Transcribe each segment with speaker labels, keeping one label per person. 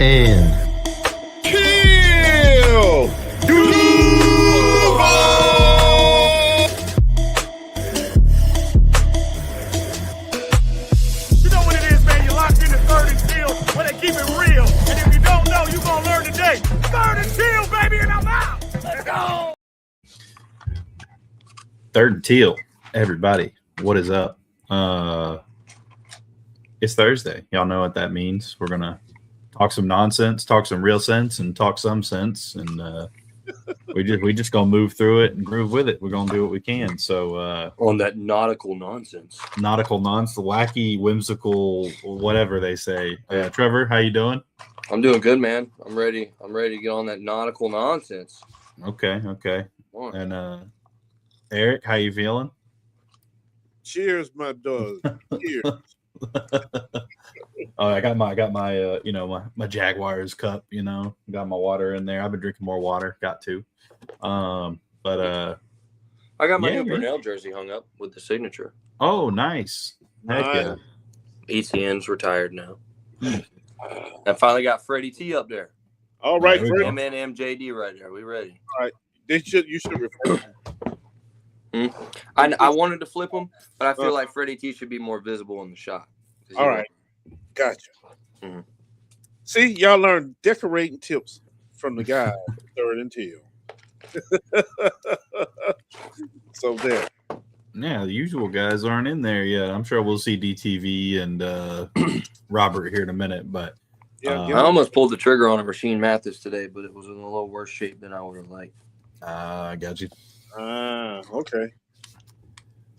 Speaker 1: And
Speaker 2: Teal.
Speaker 3: You know what it is, man. You're locked in the Third and Teal where they keep it real. And if you don't know, you're going to learn today. Third and Teal, baby, and I'm out. Let's go.
Speaker 1: Third and Teal, everybody, what is up? It's Thursday. Y'all know what that means. We're going to talk some nonsense, talk some real sense, and talk some sense. And we just going to move through it and groove with it. We're going to do what we can. So
Speaker 4: on that nautical nonsense,
Speaker 1: the wacky, whimsical, whatever they say. Trevor, how you doing?
Speaker 4: I'm doing good, man. I'm ready to get on that nautical nonsense.
Speaker 1: Okay. And Eric, how you feeling?
Speaker 2: Cheers, my dog. Cheers.
Speaker 1: Oh, I got my my Jaguars cup, got my water in there. I've been drinking more water, got to. I
Speaker 4: got my new Brunel jersey hung up with the signature.
Speaker 1: Oh, nice. Heck yeah.
Speaker 4: ECN's retired now. I finally got Freddie T up there.
Speaker 2: All right,
Speaker 1: Freddie.
Speaker 4: MNMJD right there. We ready.
Speaker 2: All right. You should refer.
Speaker 4: I wanted to flip him, but I feel like Freddie T should be more visible in the shot.
Speaker 2: All right. Gotcha.
Speaker 4: Mm-hmm.
Speaker 2: See, y'all learn decorating tips from the guy, Third and Teal. So there.
Speaker 1: Yeah, the usual guys aren't in there yet. I'm sure we'll see DTV and Robert here in a minute, but
Speaker 4: I almost pulled the trigger on a Rasheed Mathis today, but it was in a little worse shape than I would have liked.
Speaker 1: I got you.
Speaker 2: Okay.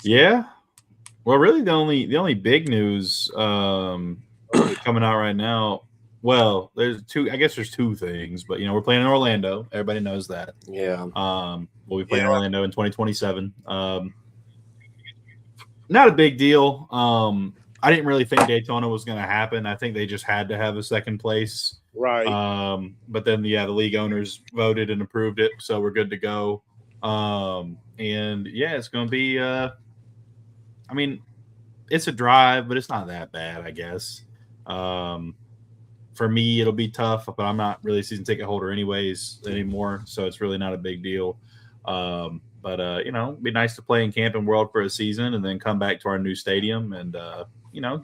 Speaker 1: Yeah. Well, really, the only big news coming out right now. Well, there's two things, but we're playing in Orlando. Everybody knows that.
Speaker 4: Yeah.
Speaker 1: We'll be playing Orlando in 2027. Not a big deal. I didn't really think Daytona was going to happen. I think they just had to have a second place.
Speaker 2: Right.
Speaker 1: But then the league owners voted and approved it, so we're good to go. It's going to be. It's a drive, but it's not that bad, I guess. For me, it'll be tough, but I'm not really a season ticket holder anymore, so it's really not a big deal. It'd be nice to play in Camping World for a season and then come back to our new stadium and,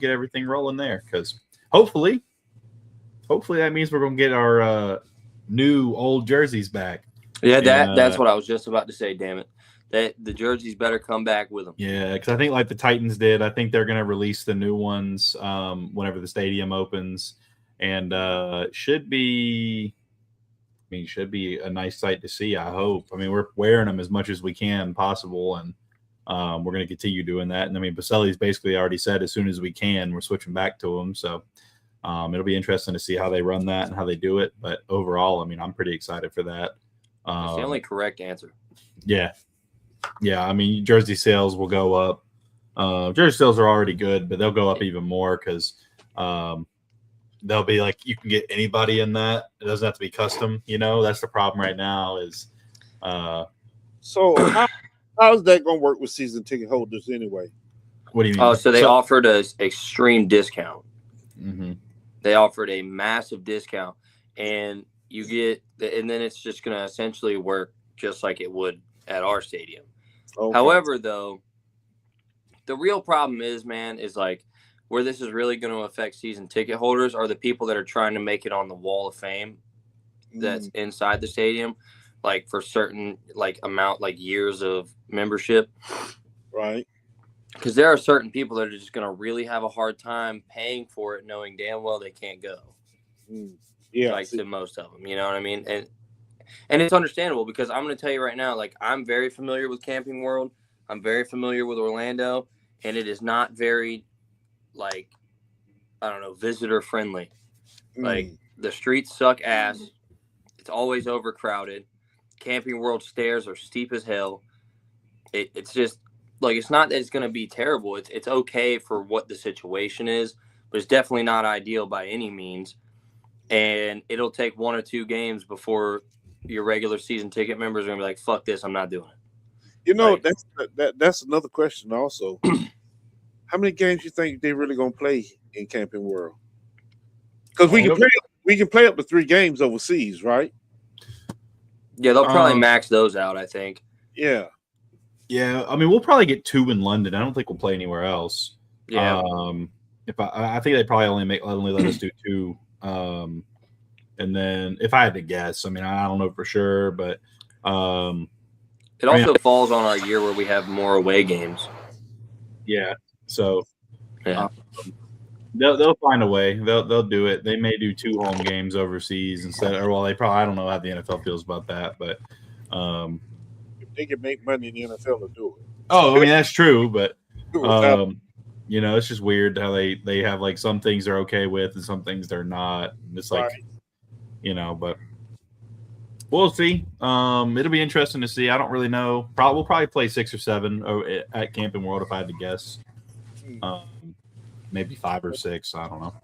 Speaker 1: get everything rolling there. Because hopefully that means we're going to get our new old jerseys back.
Speaker 4: Yeah, that's what I was just about to say, damn it. That the jerseys better come back with them.
Speaker 1: Yeah, because I think like the Titans did, I think they're going to release the new ones whenever the stadium opens. And should be a nice sight to see, I hope. We're wearing them as much as we can possible, and we're going to continue doing that. And Baselli's basically already said as soon as we can, we're switching back to them. So it'll be interesting to see how they run that and how they do it. But overall, I'm pretty excited for that.
Speaker 4: That's the only correct answer.
Speaker 1: Yeah. Yeah, jersey sales will go up. Jersey sales are already good, but they'll go up even more because they'll be like you can get anybody in that. It doesn't have to be custom. That's the problem right now is.
Speaker 2: So how's that going to work with season ticket holders anyway?
Speaker 1: What do you mean?
Speaker 4: Oh, so they offered an extreme discount.
Speaker 1: Mm-hmm.
Speaker 4: They offered a massive discount, and then it's just going to essentially work just like it would at our stadium.
Speaker 2: Okay.
Speaker 4: However, though, the real problem is like where this is really going to affect season ticket holders are the people that are trying to make it on the Wall of Fame that's inside the stadium, like for certain years of membership.
Speaker 2: Right.
Speaker 4: Because there are certain people that are just going to really have a hard time paying for it, knowing damn well they can't go.
Speaker 2: Yeah.
Speaker 4: To most of them, you know what I mean? And it's understandable because I'm going to tell you right now, like I'm very familiar with Camping World. I'm very familiar with Orlando, and it is not very, visitor friendly. Like the streets suck ass. It's always overcrowded. Camping World stairs are steep as hell. It's just it's not that it's going to be terrible. It's okay for what the situation is, but it's definitely not ideal by any means. And it'll take one or two games before your regular season ticket members are gonna be like, "Fuck this, I'm not doing it."
Speaker 2: That's another question also. How many games you think they really gonna play in Camping World? Because we we can play up to 3 games overseas, right?
Speaker 4: Yeah, they'll probably max those out, I think.
Speaker 2: Yeah.
Speaker 1: Yeah, I mean, we'll probably get 2 in London. I don't think we'll play anywhere else.
Speaker 4: Yeah.
Speaker 1: If I think they probably only let us do 2. And then if I had to guess, I mean, I don't know for sure, but
Speaker 4: it also falls on our year where we have more away games.
Speaker 1: Yeah. So
Speaker 4: yeah.
Speaker 1: They'll find a way. They'll do it. They may do 2 home games overseas instead. Or well, they probably, I don't know how the NFL feels about that, but
Speaker 2: if they can make money in the NFL, they'll do it.
Speaker 1: Oh, I mean that's true, but you know, it's just weird how they have like some things they're okay with and some things they're not. It's like you know, but we'll see. It'll be interesting to see. I don't really know. We'll probably play 6 or 7 at Camping World if I had to guess. Maybe 5 or 6. I don't know.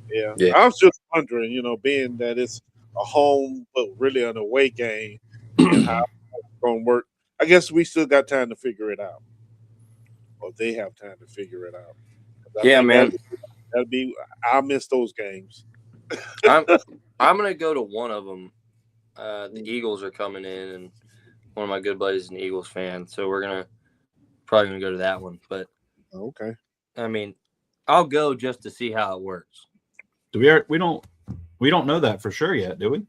Speaker 2: Yeah. I was just wondering, you know, being that it's a home but really an away game, and how it's going to work. I guess we still got time to figure it out, or they have time to figure it out.
Speaker 4: Yeah, man.
Speaker 2: That'd be. I miss those games.
Speaker 4: I'm gonna go to one of them. The Eagles are coming in, and one of my good buddies is an Eagles fan, so we're probably gonna go to that one. But
Speaker 2: okay,
Speaker 4: I mean, I'll go just to see how it works.
Speaker 1: We don't know that for sure yet, do we?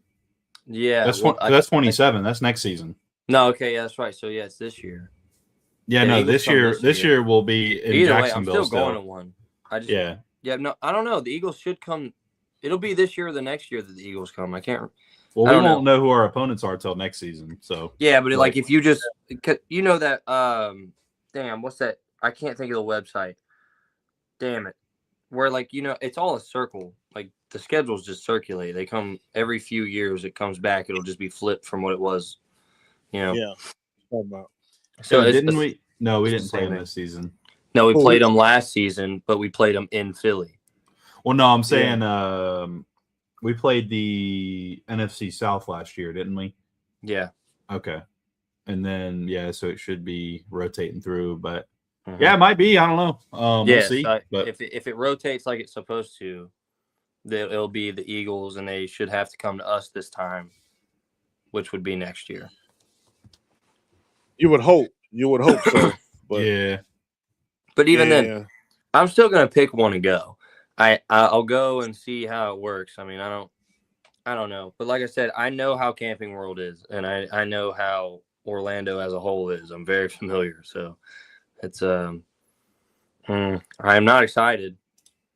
Speaker 4: Yeah,
Speaker 1: that's 27. That's next season.
Speaker 4: No, okay, yeah, that's right. So yeah, it's this year.
Speaker 1: Yeah, no, this year will be in
Speaker 4: Either
Speaker 1: Jacksonville.
Speaker 4: Way, I'm still going to one. No, I don't know. The Eagles should come. It'll be this year or the next year that the Eagles come. I can't.
Speaker 1: Well, we won't know who our opponents are till next season. So
Speaker 4: yeah, but like if you just, you know that, damn, what's that? I can't think of the website. Damn it, where like you know it's all a circle. Like the schedules just circulate. They come every few years. It comes back. It'll just be flipped from what it was. You know.
Speaker 2: Yeah.
Speaker 1: So didn't we? No, we didn't play them this season.
Speaker 4: No, we played them last season, but we played them in Philly.
Speaker 1: Well, no, I'm saying we played the NFC South last year, didn't we?
Speaker 4: Yeah.
Speaker 1: Okay. And then so it should be rotating through, but yeah, it might be. I don't know. We'll see. But
Speaker 4: if it rotates like it's supposed to, it'll be the Eagles, and they should have to come to us this time, which would be next year.
Speaker 2: You would hope so. But
Speaker 1: yeah.
Speaker 4: But even then, I'm still gonna pick one to go. I'll go and see how it works. I mean, I don't know. But like I said, I know how Camping World is, and I know how Orlando as a whole is. I'm very familiar. So it's I am not excited.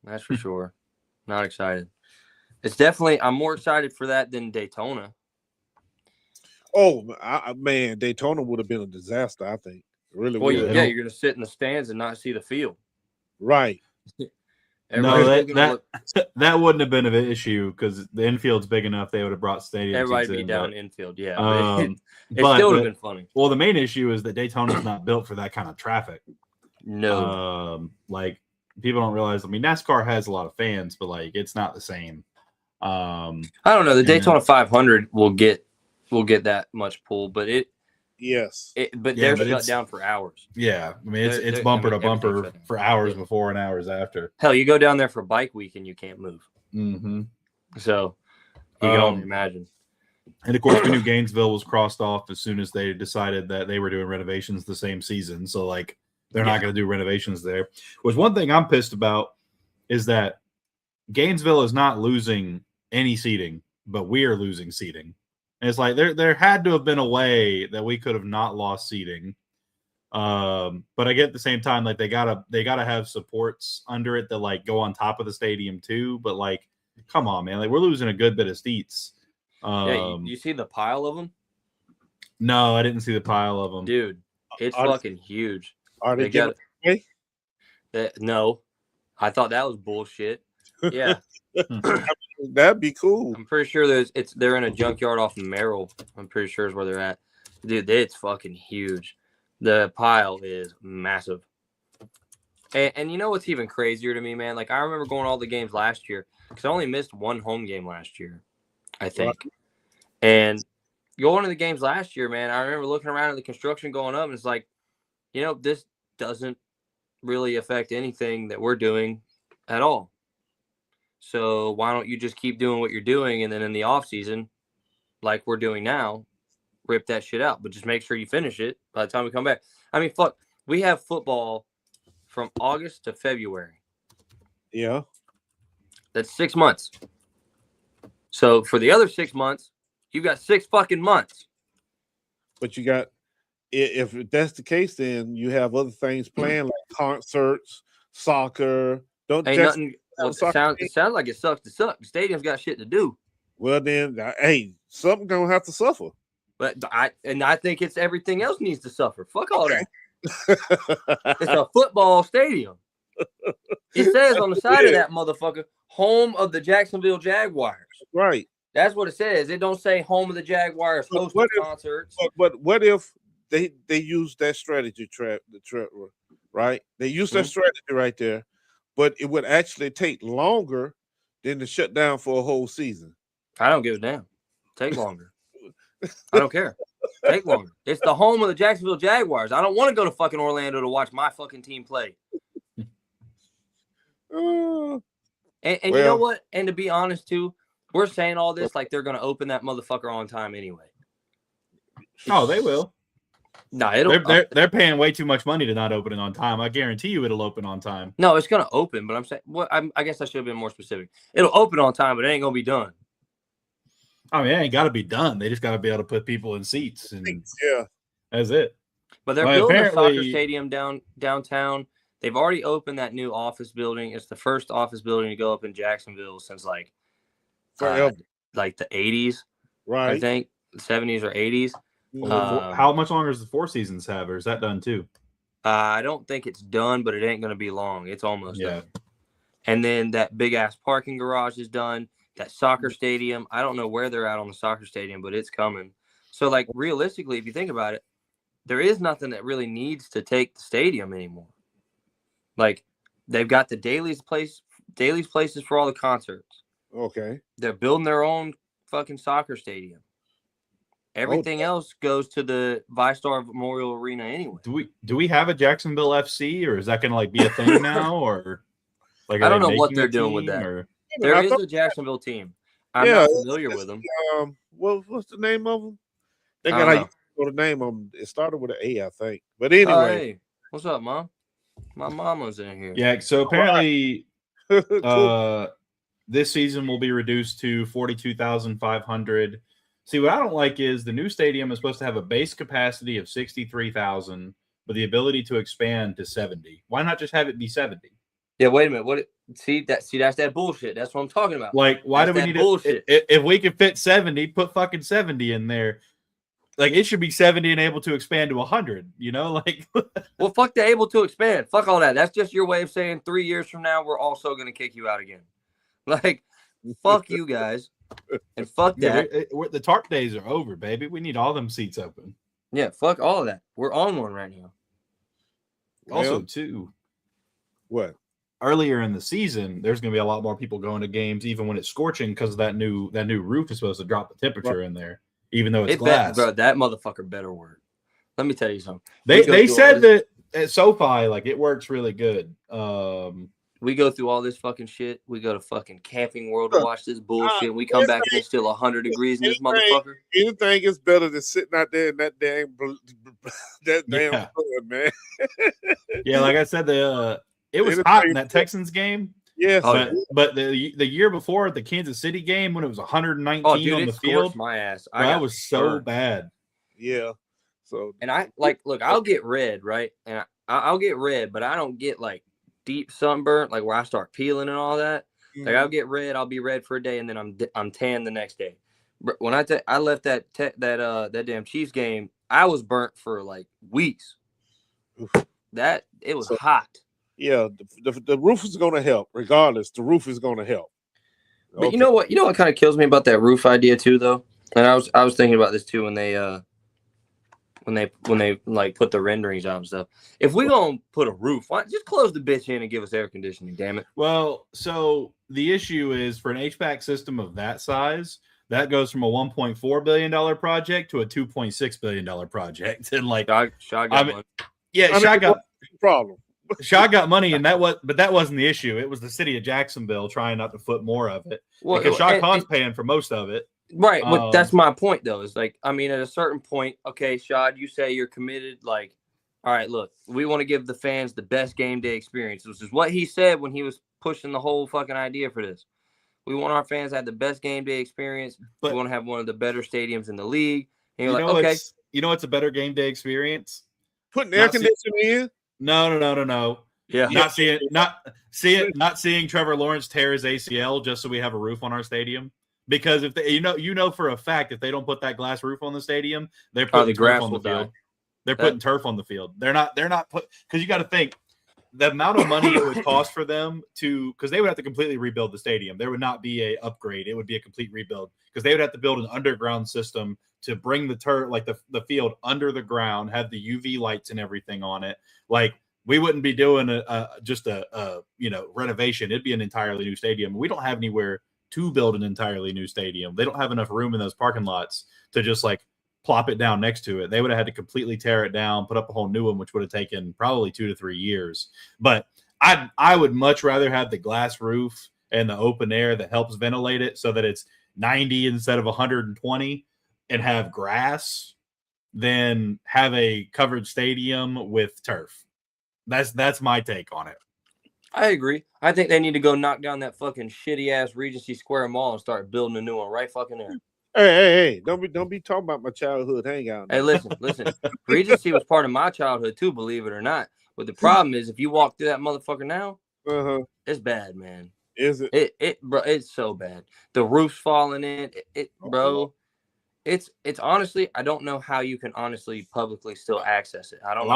Speaker 4: That's for sure. Not excited. It's definitely I'm more excited for that than Daytona.
Speaker 2: Oh man, Daytona would have been a disaster. I think it really would.
Speaker 4: Yeah, you're gonna sit in the stands and not see the field.
Speaker 2: Right.
Speaker 1: No, that wouldn't have been an issue because the infield's big enough. They would have brought stadium.
Speaker 4: Everybody be down infield, yeah. It still would have been funny.
Speaker 1: Well, the main issue is that Daytona's not built for that kind of traffic.
Speaker 4: No,
Speaker 1: like people don't realize. I mean, NASCAR has a lot of fans, but like it's not the same.
Speaker 4: I don't know. The Daytona 500 will get that much pull, but they're shut down for hours.
Speaker 1: Yeah, I mean it's bumper to bumper for hours before and hours after.
Speaker 4: Hell, you go down there for bike week and you can't move.
Speaker 1: Mm-hmm.
Speaker 4: So you can only imagine.
Speaker 1: And of course, we knew Gainesville was crossed off as soon as they decided that they were doing renovations the same season. So like they're not going to do renovations there. Which one thing I'm pissed about is that Gainesville is not losing any seating, but we are losing seating. And it's like there had to have been a way that we could have not lost seating. But I get at the same time, like they gotta have supports under it that like go on top of the stadium too. But like, come on, man, like we're losing a good bit of seats.
Speaker 4: You see the pile of them?
Speaker 1: No, I didn't see the pile of them,
Speaker 4: dude. It's fucking huge.
Speaker 2: Are they giving away?
Speaker 4: No, I thought that was bullshit. Yeah.
Speaker 2: That'd be cool.
Speaker 4: I'm pretty sure they're in a junkyard off of Merrill. I'm pretty sure is where they're at. Dude, it's fucking huge. The pile is massive. And you know what's even crazier to me, man? Like I remember going to all the games last year because I only missed one home game last year, I think. Right. And going to the games last year, man, I remember looking around at the construction going up, and it's like, you know, this doesn't really affect anything that we're doing at all. So why don't you just keep doing what you're doing, and then in the off season, like we're doing now, rip that shit out, but just make sure you finish it by the time we come back. I mean, fuck, we have football from August to February.
Speaker 2: Yeah.
Speaker 4: That's 6 months. So for the other 6 months, you've got 6 fucking months.
Speaker 2: But you got, if that's the case, then you have other things planned like concerts, soccer. Don't
Speaker 4: Ain't
Speaker 2: just
Speaker 4: nothing. Well, it sounds like it sucks to suck. The stadium's got shit to do.
Speaker 2: Well, then, hey, something gonna have to suffer.
Speaker 4: But I think it's everything else needs to suffer. Fuck all that. It's a football stadium. It says on the side of that motherfucker, home of the Jacksonville Jaguars.
Speaker 2: Right.
Speaker 4: That's what it says. It don't say home of the Jaguars, host of concerts.
Speaker 2: But what if they use that strategy, Trevor, right? They use that strategy right there, but it would actually take longer than to shut down for a whole season.
Speaker 4: I don't give a damn. Take longer. I don't care. Take longer. It's the home of the Jacksonville Jaguars. I don't want to go to fucking Orlando to watch my fucking team play. And you know what? And to be honest, too, we're saying all this like they're going to open that motherfucker on time anyway.
Speaker 1: Oh, they will.
Speaker 4: No,
Speaker 1: they're paying way too much money to not open it on time. I guarantee you it'll open on time.
Speaker 4: No, it's going to open, but I'm saying, I guess I should have been more specific. It'll open on time, but it ain't going to be done.
Speaker 1: I mean, it ain't got to be done. They just got to be able to put people in seats. And
Speaker 2: yeah,
Speaker 1: that's it.
Speaker 4: But they're building a soccer stadium downtown. They've already opened that new office building. It's the first office building to go up in Jacksonville since like the 80s,
Speaker 2: right?
Speaker 4: I think 70s or 80s.
Speaker 1: How much longer does the Four Seasons have, or is that done too?
Speaker 4: I don't think it's done, but it ain't going to be long. It's almost done. And then that big ass parking garage is done. That soccer stadium, I don't know where they're at on the soccer stadium, but it's coming. So, like, realistically, if you think about it, there is nothing that really needs to take the stadium anymore. Like, they've got the Daly's places for all the concerts.
Speaker 2: Okay.
Speaker 4: They're building their own fucking soccer stadium. Everything else goes to the ViStar Memorial Arena anyway.
Speaker 1: Do we have a Jacksonville FC, or is that going to like be a thing now, or like
Speaker 4: I don't know what they're doing with that. Or? There is a Jacksonville team. I'm not familiar with them.
Speaker 2: What's the name of them? They got the name of them. It started with an A, I think. But anyway,
Speaker 4: hey, what's up, Mom? My mama's in here.
Speaker 1: Yeah. So apparently, this season will be reduced to 42,500. See, what I don't like is the new stadium is supposed to have a base capacity of 63,000, with the ability to expand to 70. Why not just have it be 70?
Speaker 4: Yeah, wait a minute. See, that's that bullshit. That's what I'm talking about.
Speaker 1: Like, why do we need bullshit? If we can fit 70, put fucking 70 in there. Like, it should be 70 and able to expand to 100, you know? Like,
Speaker 4: well, fuck the able to expand. Fuck all that. That's just your way of saying 3 years from now, we're also going to kick you out again. Like, fuck you guys. And fuck that.
Speaker 1: The tarp days are over, baby. We need all them seats open.
Speaker 4: Yeah, fuck all of that. We're on one right now.
Speaker 1: Also, too.
Speaker 2: What?
Speaker 1: Earlier in the season, there's going to be a lot more people going to games, even when it's scorching, because that new roof is supposed to drop the temperature in there, even though it's glass.
Speaker 4: Bro, that motherfucker better work. Let me tell you something.
Speaker 1: They said that at SoFi, like, it works really good.
Speaker 4: We go through all this fucking shit. We go to fucking Camping World to watch this bullshit. We come back and it's still 100 degrees in this motherfucker.
Speaker 2: Anything is better than sitting out there in that damn blood, man.
Speaker 1: Yeah, like I said, it was hot in that Texans game.
Speaker 2: Yes,
Speaker 1: but the year before the Kansas City game, when it was 119 on the field,
Speaker 4: my ass.
Speaker 1: That was so bad.
Speaker 2: Yeah. So,
Speaker 4: and look, I'll get red, right? And I'll get red, but I don't get like deep sunburnt, like where I start peeling and all that. Mm-hmm. Like I'll get red, I'll be red for a day, and then I'm tan the next day. When I left that damn Chiefs game, I was burnt for like weeks. Oof. It was hot.
Speaker 2: Yeah, the roof is going to help. Regardless, the roof is going to help.
Speaker 4: But you know what kind of kills me about that roof idea too, though. And I was thinking about this too when they like put the renderings out and stuff. If we gonna put a roof, why just close the bitch in and give us air conditioning? Damn it.
Speaker 1: Well, so the issue is for an HVAC system of that size, that goes from a $1.4 billion project to a $2.6 billion project, and like
Speaker 4: Shotgun.
Speaker 1: Shotgun
Speaker 2: problem.
Speaker 1: Shaw got money, and that wasn't the issue. It was the city of Jacksonville trying not to foot more of it because Shah Khan's paying for most of it.
Speaker 4: Right, but that's my point, though. Is like, I mean, at a certain point, okay, Shad, you say you're committed. Like, all right, look, we want to give the fans the best game day experience, which is what he said when he was pushing the whole fucking idea for this. We want our fans to have the best game day experience. We want to have one of the better stadiums in the league. And you're like, okay,
Speaker 1: you know what's a better game day experience?
Speaker 2: Putting air conditioning in.
Speaker 1: No.
Speaker 4: Yeah,
Speaker 1: not seeing Trevor Lawrence tear his ACL just so we have a roof on our stadium. Because if they, you know for a fact if they don't put that glass roof on the stadium, they're putting turf on the field. They're putting turf on the field. They're not put because you got to think the amount of money it would cost for them because they would have to completely rebuild the stadium. There would not be a upgrade. It would be a complete rebuild because they would have to build an underground system to bring the turf like the field under the ground, have the UV lights and everything on it. Like we wouldn't be doing just a renovation. It'd be an entirely new stadium. We don't have anywhere to build an entirely new stadium. They don't have enough room in those parking lots to just like plop it down next to it. They would have had to completely tear it down, put up a whole new one, which would have taken probably 2 to 3 years. But I would much rather have the glass roof and the open air that helps ventilate it so that it's 90 instead of 120 and have grass than have a covered stadium with turf. That's my take on it.
Speaker 4: I agree. I think they need to go knock down that fucking shitty ass Regency Square Mall and start building a new one right fucking there.
Speaker 2: Hey! Don't be talking about my childhood hangout.
Speaker 4: Hey, listen. Regency was part of my childhood too, believe it or not. But the problem is, if you walk through that motherfucker now, it's bad, man.
Speaker 2: Is it?
Speaker 4: Bro, it's so bad. The roof's falling in. Bro. It's honestly, I don't know how you can honestly publicly still access it. I don't know.
Speaker 1: A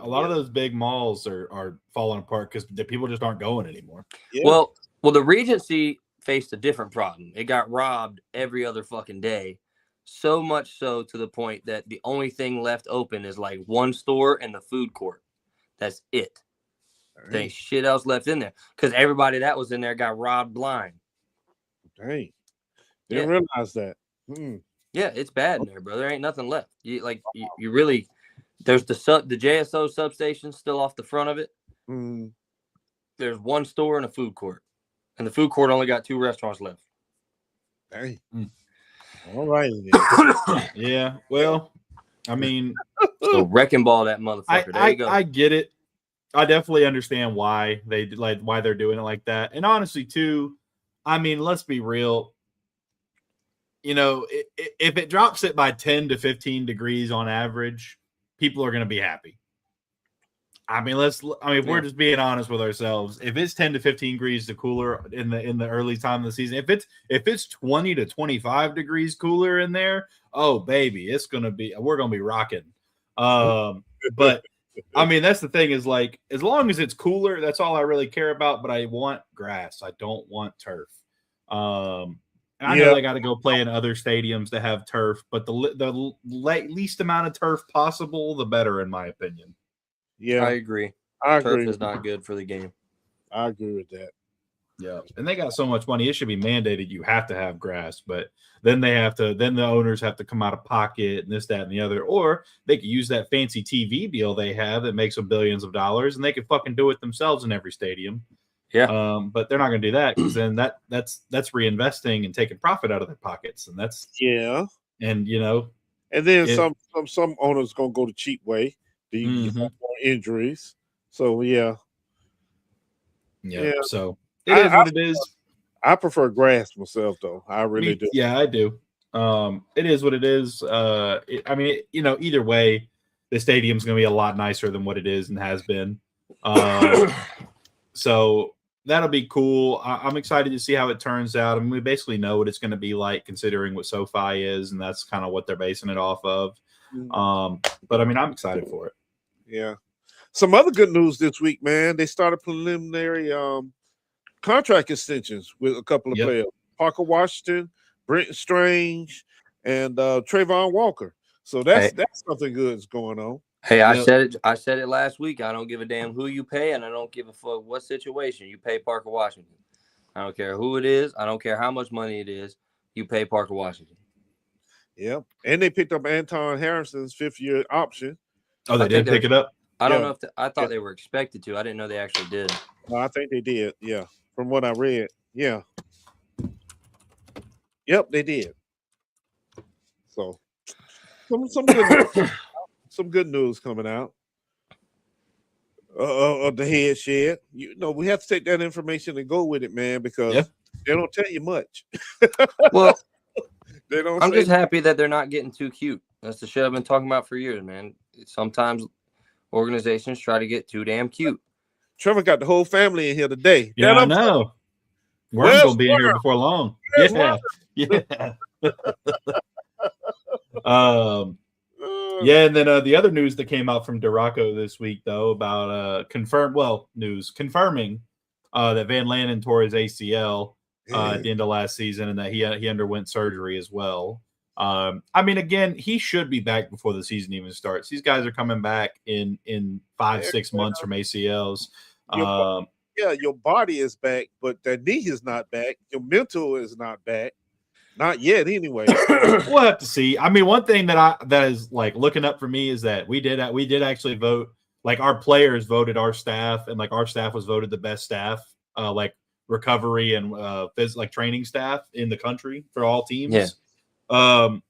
Speaker 1: lot of those big malls are falling apart because the people just aren't going anymore.
Speaker 4: Yeah. Well, the Regency faced a different problem. It got robbed every other fucking day. So much so to the point that the only thing left open is like one store and the food court. That's it. There ain't shit else left in there because everybody that was in there got robbed blind.
Speaker 2: Dang. Didn't realize that.
Speaker 4: Yeah, it's bad in there, bro. There ain't nothing left. You really, there's the JSO substation still off the front of it. There's one store and a food court, and the food court only got 2 restaurants left.
Speaker 2: Dang. All right.
Speaker 1: Yeah. Well, I mean,
Speaker 4: so wrecking ball that motherfucker. There you go.
Speaker 1: I get it. I definitely understand why they're doing it like that. And honestly, too, I mean, let's be real. If it drops it by 10 to 15 degrees on average, people are going to be happy. If we're just being honest with ourselves, if it's 10 to 15 degrees cooler in the early time of the season, if it's 20 to 25 degrees cooler in there, oh baby, we're going to be rocking. But I mean, that's the thing is like, as long as it's cooler, that's all I really care about. But I want grass. I don't want turf. I know they got to go play in other stadiums to have turf, but the least amount of turf possible, the better, in my opinion.
Speaker 2: Yeah,
Speaker 4: I agree. Turf is not good for the game.
Speaker 2: I agree with that.
Speaker 1: Yeah, and they got so much money; it should be mandated you have to have grass. But then the owners have to come out of pocket and this, that, and the other, or they could use that fancy TV deal they have that makes them billions of dollars, and they could fucking do it themselves in every stadium.
Speaker 4: Yeah.
Speaker 1: But they're not going to do that because then that's reinvesting and taking profit out of their pockets, and that's and
Speaker 2: and then some owners gonna go the cheap way. The more injuries. So yeah.
Speaker 1: So it is what it is.
Speaker 2: I prefer grass myself, though. I really do.
Speaker 1: Yeah, I do. It is what it is. Either way, the stadium's going to be a lot nicer than what it is and has been. So that'll be cool. I'm excited to see how it turns out. I mean, we basically know what it's going to be like considering what SoFi is, and that's kind of what they're basing it off of. But I mean, I'm excited for it.
Speaker 2: Yeah. Some other good news this week, man. They started preliminary contract extensions with a couple of players. Parker Washington, Brenton Strange, and Trayvon Walker. So that's something good is going on.
Speaker 4: Hey, I said it last week. I don't give a damn who you pay, and I don't give a fuck what situation you pay Parker Washington. I don't care who it is. I don't care how much money it is. You pay Parker Washington.
Speaker 2: Yeah, and they picked up Anton Harrison's 5th-year option.
Speaker 1: Oh, they did pick it up?
Speaker 4: I don't know if I thought they were expected to. I didn't know they actually did.
Speaker 2: No, I think they did. Yeah, from what I read. Yeah. Yep, they did. So some good some good news coming out of the head shed. We have to take that information and go with it, man, because they don't tell you much.
Speaker 4: Well,
Speaker 2: they don't.
Speaker 4: I'm just happy that they're not getting too cute. That's the shit I've been talking about for years, man. Sometimes organizations try to get too damn cute.
Speaker 2: Trevor got the whole family in here today.
Speaker 1: Yeah, I know. Worm's gonna be in here before long. Yeah. Yeah, and then the other news that came out from Duraco this week, though, about confirming that Van Lanen tore his ACL at the end of last season, and that he underwent surgery as well. I mean, again, he should be back before the season even starts. These guys are coming back in 5-6 months from ACLs.
Speaker 2: Your body is back, but that knee is not back. Your mental is not back. Not yet, anyway.
Speaker 1: We'll have to see. I mean, one thing that is like looking up for me is that we did actually vote. Like our players voted our staff, and like our staff was voted the best staff, like recovery and like training staff in the country for all teams.
Speaker 4: Yeah.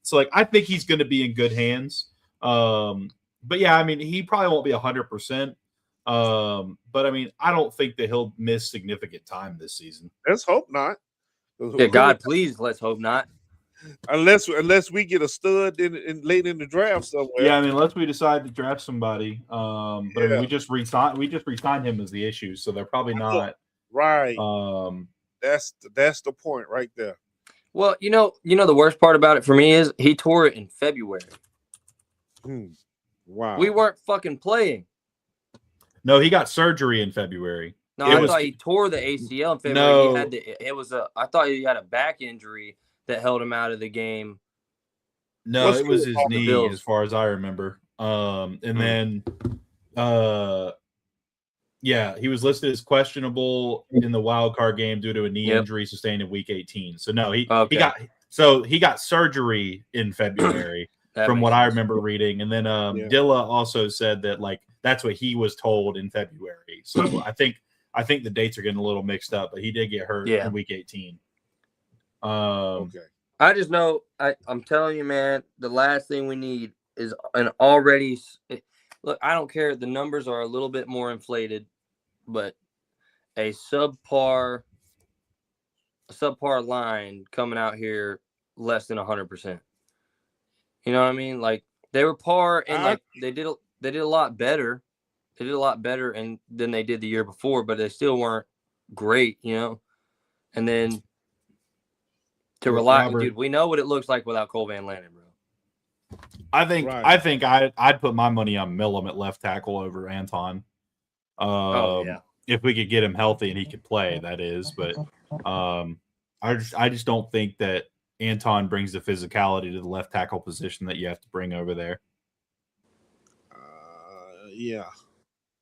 Speaker 1: So like I think he's going to be in good hands. But yeah, I mean, he probably won't be 100%. But I mean, I don't think that he'll miss significant time this season.
Speaker 2: Let's hope not.
Speaker 4: Yeah, God, please, let's hope not.
Speaker 2: Unless we get a stud in late in the draft somewhere.
Speaker 1: Yeah, I mean, unless we decide to draft somebody. But I mean, we just re-signed him as the issue, so they're probably not
Speaker 2: right. That's the point right there.
Speaker 4: Well, the worst part about it for me is he tore it in February.
Speaker 2: Wow.
Speaker 4: We weren't fucking playing.
Speaker 1: No, he got surgery in February.
Speaker 4: No, I thought he tore the ACL in February.
Speaker 1: No.
Speaker 4: I thought he had a back injury that held him out of the game.
Speaker 1: No, it was his knee, as far as I remember. And then, he was listed as questionable in the wild card game due to a knee injury sustained in Week 18. So no, he got surgery in February, from what I remember reading. And then Dilla also said that like that's what he was told in February. So I think the dates are getting a little mixed up, but he did get hurt in Week 18.
Speaker 2: Okay.
Speaker 4: I just know, I'm telling you, man, the last thing we need is an already – look, I don't care. The numbers are a little bit more inflated, but a subpar line coming out here less than 100%. You know what I mean? Like, they were par, and like they did a lot better. They did a lot better than they did the year before, but they still weren't great, And then to rely, dude, we know what it looks like without Cole Van Lanen, bro.
Speaker 1: I think I'd put my money on Millum at left tackle over Anton. If we could get him healthy and he could play, that is. But I just don't think that Anton brings the physicality to the left tackle position that you have to bring over there.
Speaker 2: Yeah.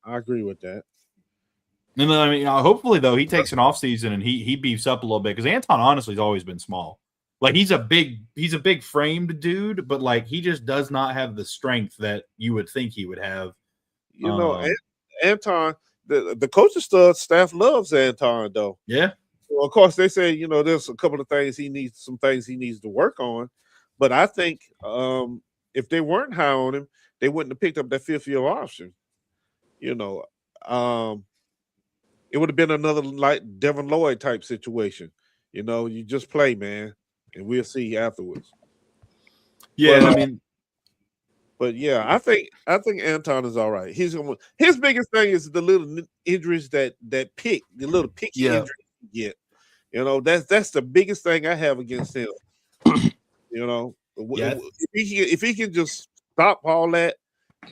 Speaker 2: I agree with that.
Speaker 1: And then, I mean, hopefully, though, he takes an off season and he beefs up a little bit, because Anton honestly has always been small. Like he's a big framed dude, but like he just does not have the strength that you would think he would have.
Speaker 2: Anton, the coaching staff loves Anton though.
Speaker 1: Yeah.
Speaker 2: Well, of course, they say there's a couple of things he needs to work on, but I think if they weren't high on him, they wouldn't have picked up that fifth-year option. It would have been another like Devin Lloyd type situation. You just play, man, and we'll see afterwards.
Speaker 1: Yeah,
Speaker 2: but yeah, I think Anton is all right. His biggest thing is the little injuries that pick, the little picky injuries you get. That's the biggest thing I have against him. If he can just stop all that,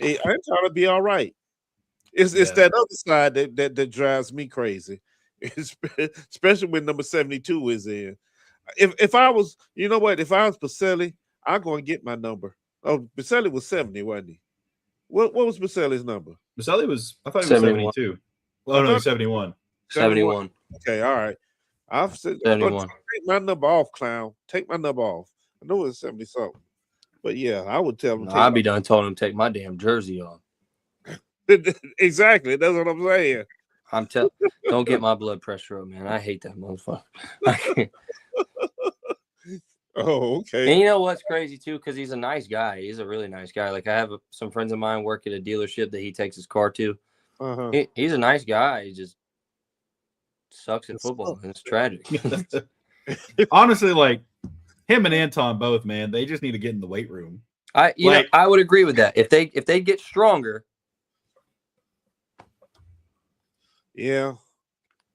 Speaker 2: Anton will be all right. It's that other side that drives me crazy, especially when number 72 is in. If I was, if I was Baselli, I'm going to get my number. Oh, Baselli was 70, wasn't he? What was Baselli's number?
Speaker 1: Baselli was, I thought he was 72. Oh, no, 71.
Speaker 4: 71.
Speaker 2: Okay, all right. I've said,
Speaker 4: 71.
Speaker 2: Take my number off, clown. Take my number off. I know it's 70-something. But yeah, I would tell him.
Speaker 4: I'd be done telling him to take my damn jersey off.
Speaker 2: Exactly. That's what I'm saying.
Speaker 4: Don't get my blood pressure up, man. I hate that motherfucker.
Speaker 2: Oh, okay.
Speaker 4: And you know what's crazy too? Because he's a nice guy. He's a really nice guy. Like I have some friends of mine work at a dealership that he takes his car to. He's a nice guy. He just sucks at football, and it's tragic.
Speaker 1: Honestly, like him and Anton both, man, they just need to get in the weight room.
Speaker 4: I would agree with that. If they get stronger.
Speaker 2: Yeah.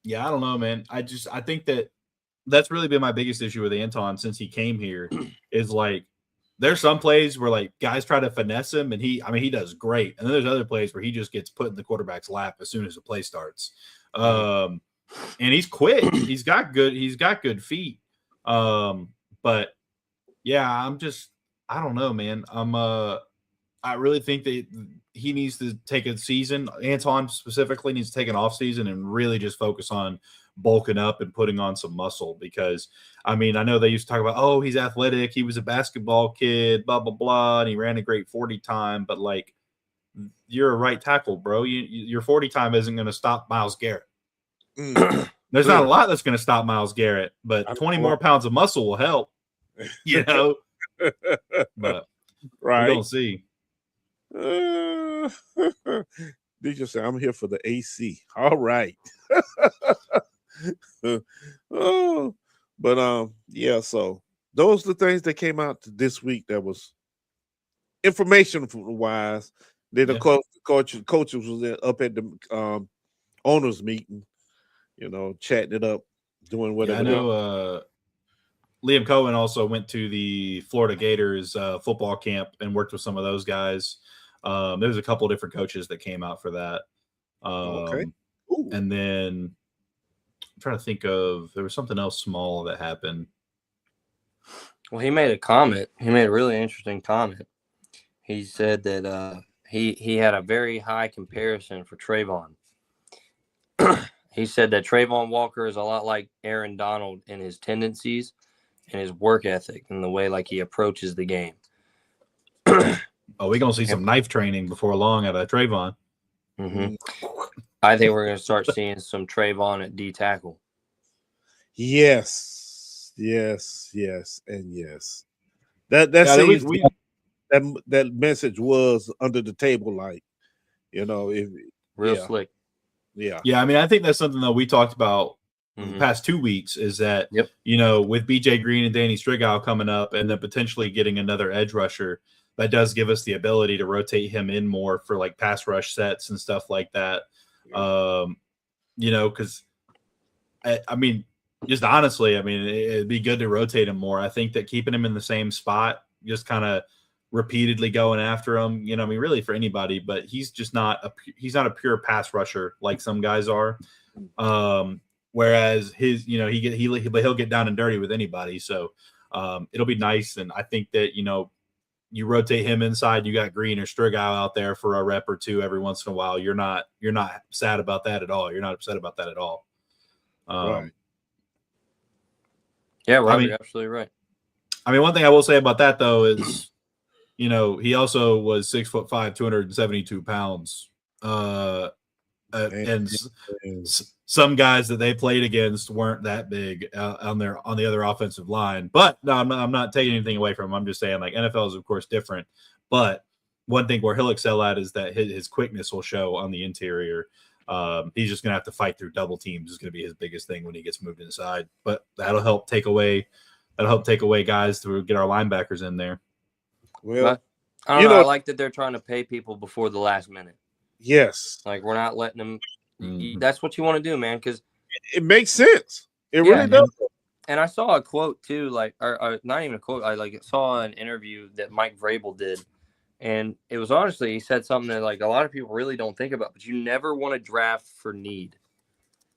Speaker 1: Yeah, I don't know, man. I think that's really been my biggest issue with Anton since he came here is like there's some plays where like guys try to finesse him and he does great. And then there's other plays where he just gets put in the quarterback's lap as soon as the play starts. And he's quick. He's got good feet. But yeah, I don't know, man. I really think that he needs to take a season. Anton specifically needs to take an off season and really just focus on bulking up and putting on some muscle because, I mean, I know they used to talk about, oh, he's athletic. He was a basketball kid, blah, blah, blah, and he ran a great 40 time. But, like, you're a right tackle, bro. Your 40 time isn't going to stop Myles Garrett. There's not a lot that's going to stop Myles Garrett, but 20 more pounds of muscle will help, you know. But
Speaker 2: right.
Speaker 1: we don't see.
Speaker 2: DJ said, I'm here for the AC. All right. Yeah, so those are the things that came out this week that was information wise. Then of course the coaches was up at the owners meeting, you know, chatting it up, doing whatever.
Speaker 1: Yeah, I know Liam Cohen also went to the Florida Gators football camp and worked with some of those guys. There was a couple of different coaches that came out for that.
Speaker 2: Okay.
Speaker 1: And then I'm trying to think of, there was something else small that happened.
Speaker 4: Well, he made a comment. He made a really interesting comment. He said that he had a very high comparison for Trayvon. He said that Trayvon Walker is a lot like Aaron Donald in his tendencies and his work ethic and the way like he approaches the game.
Speaker 1: Oh, we're going to see some knife training before long out of Trayvon.
Speaker 4: Mm-hmm. I think we're going to start seeing some Trayvon at D tackle.
Speaker 2: Yes, and yes. That message was under the table, like, you know,
Speaker 4: slick.
Speaker 2: Yeah.
Speaker 1: Yeah, I mean, I think that's something that we talked about the past 2 weeks is that, you know, with BJ Green and Danny Strigow coming up and then potentially getting another edge rusher, that does give us the ability to rotate him in more for like pass rush sets and stuff like that. You know, because I mean, just honestly, I mean, it'd be good to rotate him more. I think that keeping him in the same spot, just kind of repeatedly going after him, you know, I mean, really for anybody, but he's just not a pure pass rusher like some guys are. Whereas his, you know, he'll get down and dirty with anybody. So it'll be nice. And I think that, you know, you rotate him inside, you got Green or Strigow out there for a rep or two every once in a while. You're not sad about that at all. You're not upset about that at all.
Speaker 2: Right.
Speaker 4: Yeah, Rob, you're absolutely right.
Speaker 1: I mean, one thing I will say about that though is, you know, he also was 6'5", 272 pounds. And some guys that they played against weren't that big on the other offensive line. But no, I'm not taking anything away from him. I'm just saying, like, NFL is of course different. But one thing where he'll excel at is that his quickness will show on the interior. He's just gonna have to fight through double teams. Is going to be his biggest thing when he gets moved inside. But that'll help take away guys to get our linebackers in there.
Speaker 2: Well,
Speaker 4: I don't know. I like that they're trying to pay people before the last minute.
Speaker 2: Yes.
Speaker 4: Like, we're not letting them. That's what you want to do, man, because
Speaker 2: it makes sense. It really does.
Speaker 4: And I saw a quote too, like, or not even a quote. I saw an interview that Mike Vrabel did, and it was honestly, he said something that like a lot of people really don't think about. But you never want to draft for need.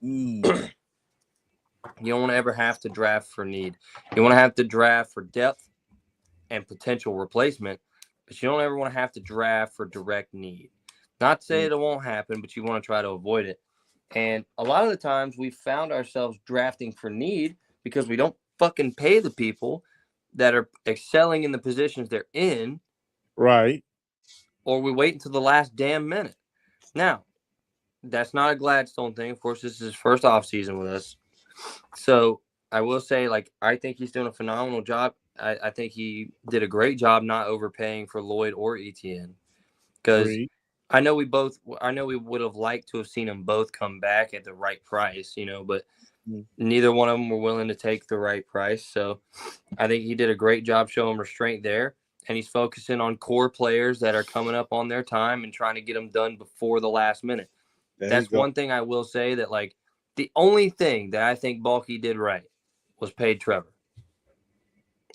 Speaker 4: You don't want to ever have to draft for need. You want to have to draft for depth and potential replacement, but you don't ever want to have to draft for direct need. Not to say it won't happen, but you want to try to avoid it. And a lot of the times we found ourselves drafting for need because we don't fucking pay the people that are excelling in the positions they're in.
Speaker 2: Right.
Speaker 4: Or we wait until the last damn minute. Now, that's not a Gladstone thing. Of course, this is his first offseason with us. So I will say, like, I think he's doing a phenomenal job. I think he did a great job not overpaying for Lloyd or Etienne, because I know we would have liked to have seen them both come back at the right price, but neither one of them were willing to take the right price. So I think he did a great job showing restraint there, and he's focusing on core players that are coming up on their time and trying to get them done before the last minute. That's one thing I will say, that, like, the only thing that I think Balky did right was paid Trevor.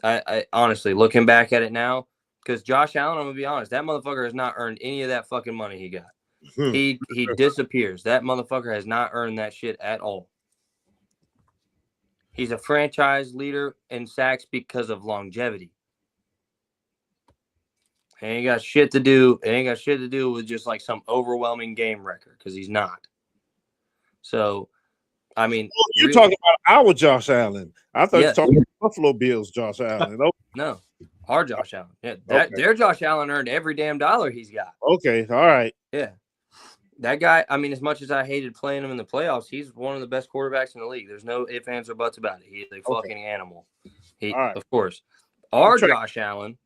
Speaker 4: I honestly, looking back at it now, because Josh Allen, I'm going to be honest, that motherfucker has not earned any of that fucking money he got. He disappears. That motherfucker has not earned that shit at all. He's a franchise leader in sacks because of longevity. It ain't got shit to do. It ain't got shit to do with just like some overwhelming game record, because he's not. So, I mean,
Speaker 2: you're talking about our Josh Allen. I thought you were talking about Buffalo Bills Josh Allen. Okay.
Speaker 4: No, our Josh Allen. Yeah, their Josh Allen earned every damn dollar he's got.
Speaker 2: Okay, all right.
Speaker 4: Yeah, that guy. I mean, as much as I hated playing him in the playoffs, he's one of the best quarterbacks in the league. There's no ifs, ands, or buts about it. He is a fucking animal. Of course, our Josh Allen,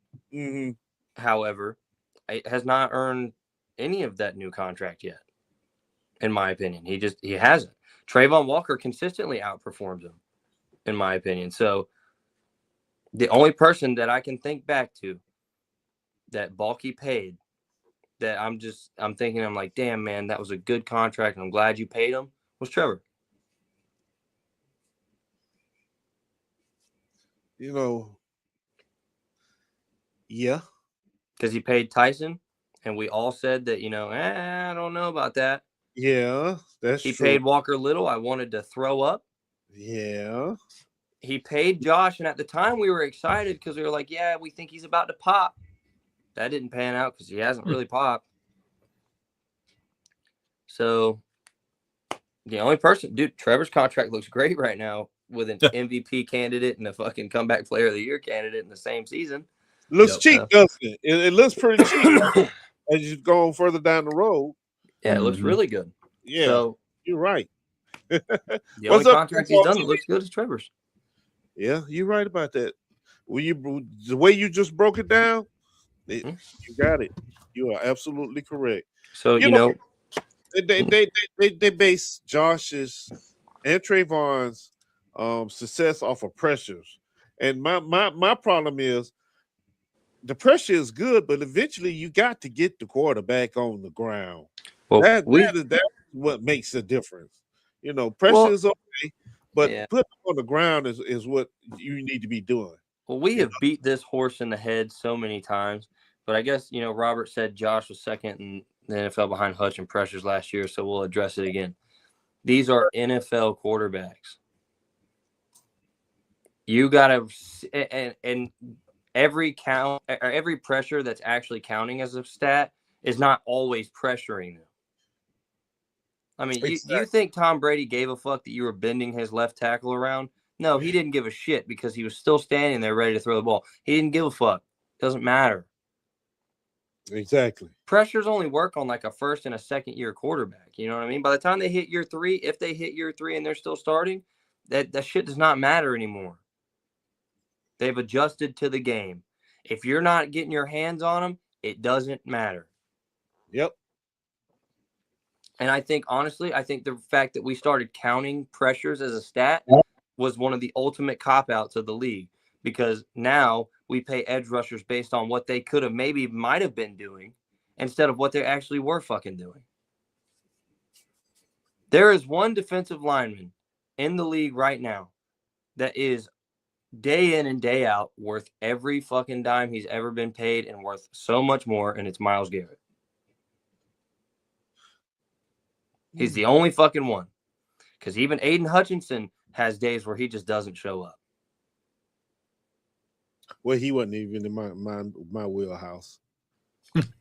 Speaker 4: however, has not earned any of that new contract yet. In my opinion, he hasn't. Trayvon Walker consistently outperforms him, in my opinion. So the only person that I can think back to that Balky paid, that I'm thinking, I'm like, damn, man, that was a good contract, and I'm glad you paid him, was Trevor.
Speaker 2: Yeah.
Speaker 4: Because he paid Tyson, and we all said that, I don't know about that.
Speaker 2: Yeah, that's
Speaker 4: true.
Speaker 2: He
Speaker 4: paid Walker Little. I wanted to throw up.
Speaker 2: Yeah.
Speaker 4: He paid Josh, and at the time we were excited because we were like, yeah, we think he's about to pop. That didn't pan out because he hasn't really popped. So the only person, dude, Trevor's contract looks great right now with an MVP candidate and a fucking comeback player of the year candidate in the same season.
Speaker 2: Looks cheap, doesn't it? It looks pretty cheap as you go further down the road.
Speaker 4: Yeah, it looks really good.
Speaker 2: Yeah,
Speaker 4: so,
Speaker 2: you're right.
Speaker 4: The only contract he's done that looks good is Trevor's.
Speaker 2: Yeah, you're right about that. The way you just broke it down, you got it. You are absolutely correct.
Speaker 4: So
Speaker 2: they base Josh's and Trayvon's success off of pressures, and my problem is the pressure is good, but eventually you got to get the quarterback on the ground. Well, that's what makes the difference. Pressure is okay, but putting him on the ground is what you need to be doing.
Speaker 4: Well, we have beat this horse in the head so many times, but I guess, Robert said Josh was second in the NFL behind Hutch in pressures last year, so we'll address it again. These are NFL quarterbacks. You got to – and every pressure that's actually counting as a stat is not always pressuring them. I mean, you think Tom Brady gave a fuck that you were bending his left tackle around? No, he didn't give a shit because he was still standing there ready to throw the ball. He didn't give a fuck. Doesn't matter.
Speaker 2: Exactly.
Speaker 4: Pressures only work on like a first and a second year quarterback. You know what I mean? By the time they hit year 3, if they hit year 3 and they're still starting, that shit does not matter anymore. They've adjusted to the game. If you're not getting your hands on them, it doesn't matter.
Speaker 2: Yep.
Speaker 4: And I think, honestly, the fact that we started counting pressures as a stat was one of the ultimate cop-outs of the league, because now we pay edge rushers based on what they might have been doing instead of what they actually were fucking doing. There is one defensive lineman in the league right now that is day in and day out worth every fucking dime he's ever been paid and worth so much more, and it's Myles Garrett. He's the only fucking one. Because even Aiden Hutchinson has days where he just doesn't show up.
Speaker 2: Well, he wasn't even in my wheelhouse.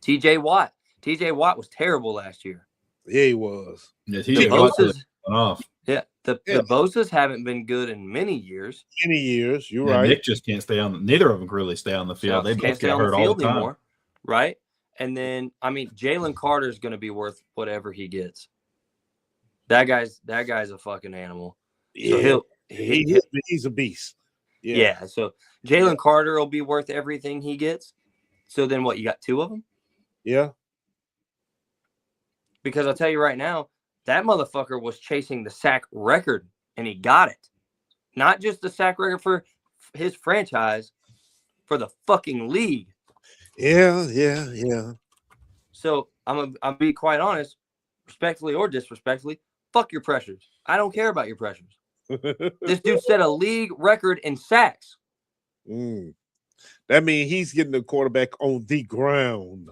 Speaker 4: TJ Watt. TJ Watt was terrible last year.
Speaker 2: Yeah, he was.
Speaker 1: Yeah, TJ Watt went off.
Speaker 4: Yeah, the Bosa's haven't been good in many years.
Speaker 2: You're right.
Speaker 1: Nick just can't stay on. Neither of them can really stay on the field. They both get hurt all the time. Anymore,
Speaker 4: right? And then, I mean, Jalen Carter is going to be worth whatever he gets. That guy's a fucking animal.
Speaker 2: Yeah,
Speaker 4: so
Speaker 2: he's a beast.
Speaker 4: Yeah. So Jalen Carter will be worth everything he gets. So then what? You got 2 of them?
Speaker 2: Yeah.
Speaker 4: Because I'll tell you right now, that motherfucker was chasing the sack record, and he got it. Not just the sack record for his franchise, for the fucking league.
Speaker 2: Yeah.
Speaker 4: So I'm be quite honest, respectfully or disrespectfully, fuck your pressures. I don't care about your pressures. This dude set a league record in sacks.
Speaker 2: That means he's getting the quarterback on the ground.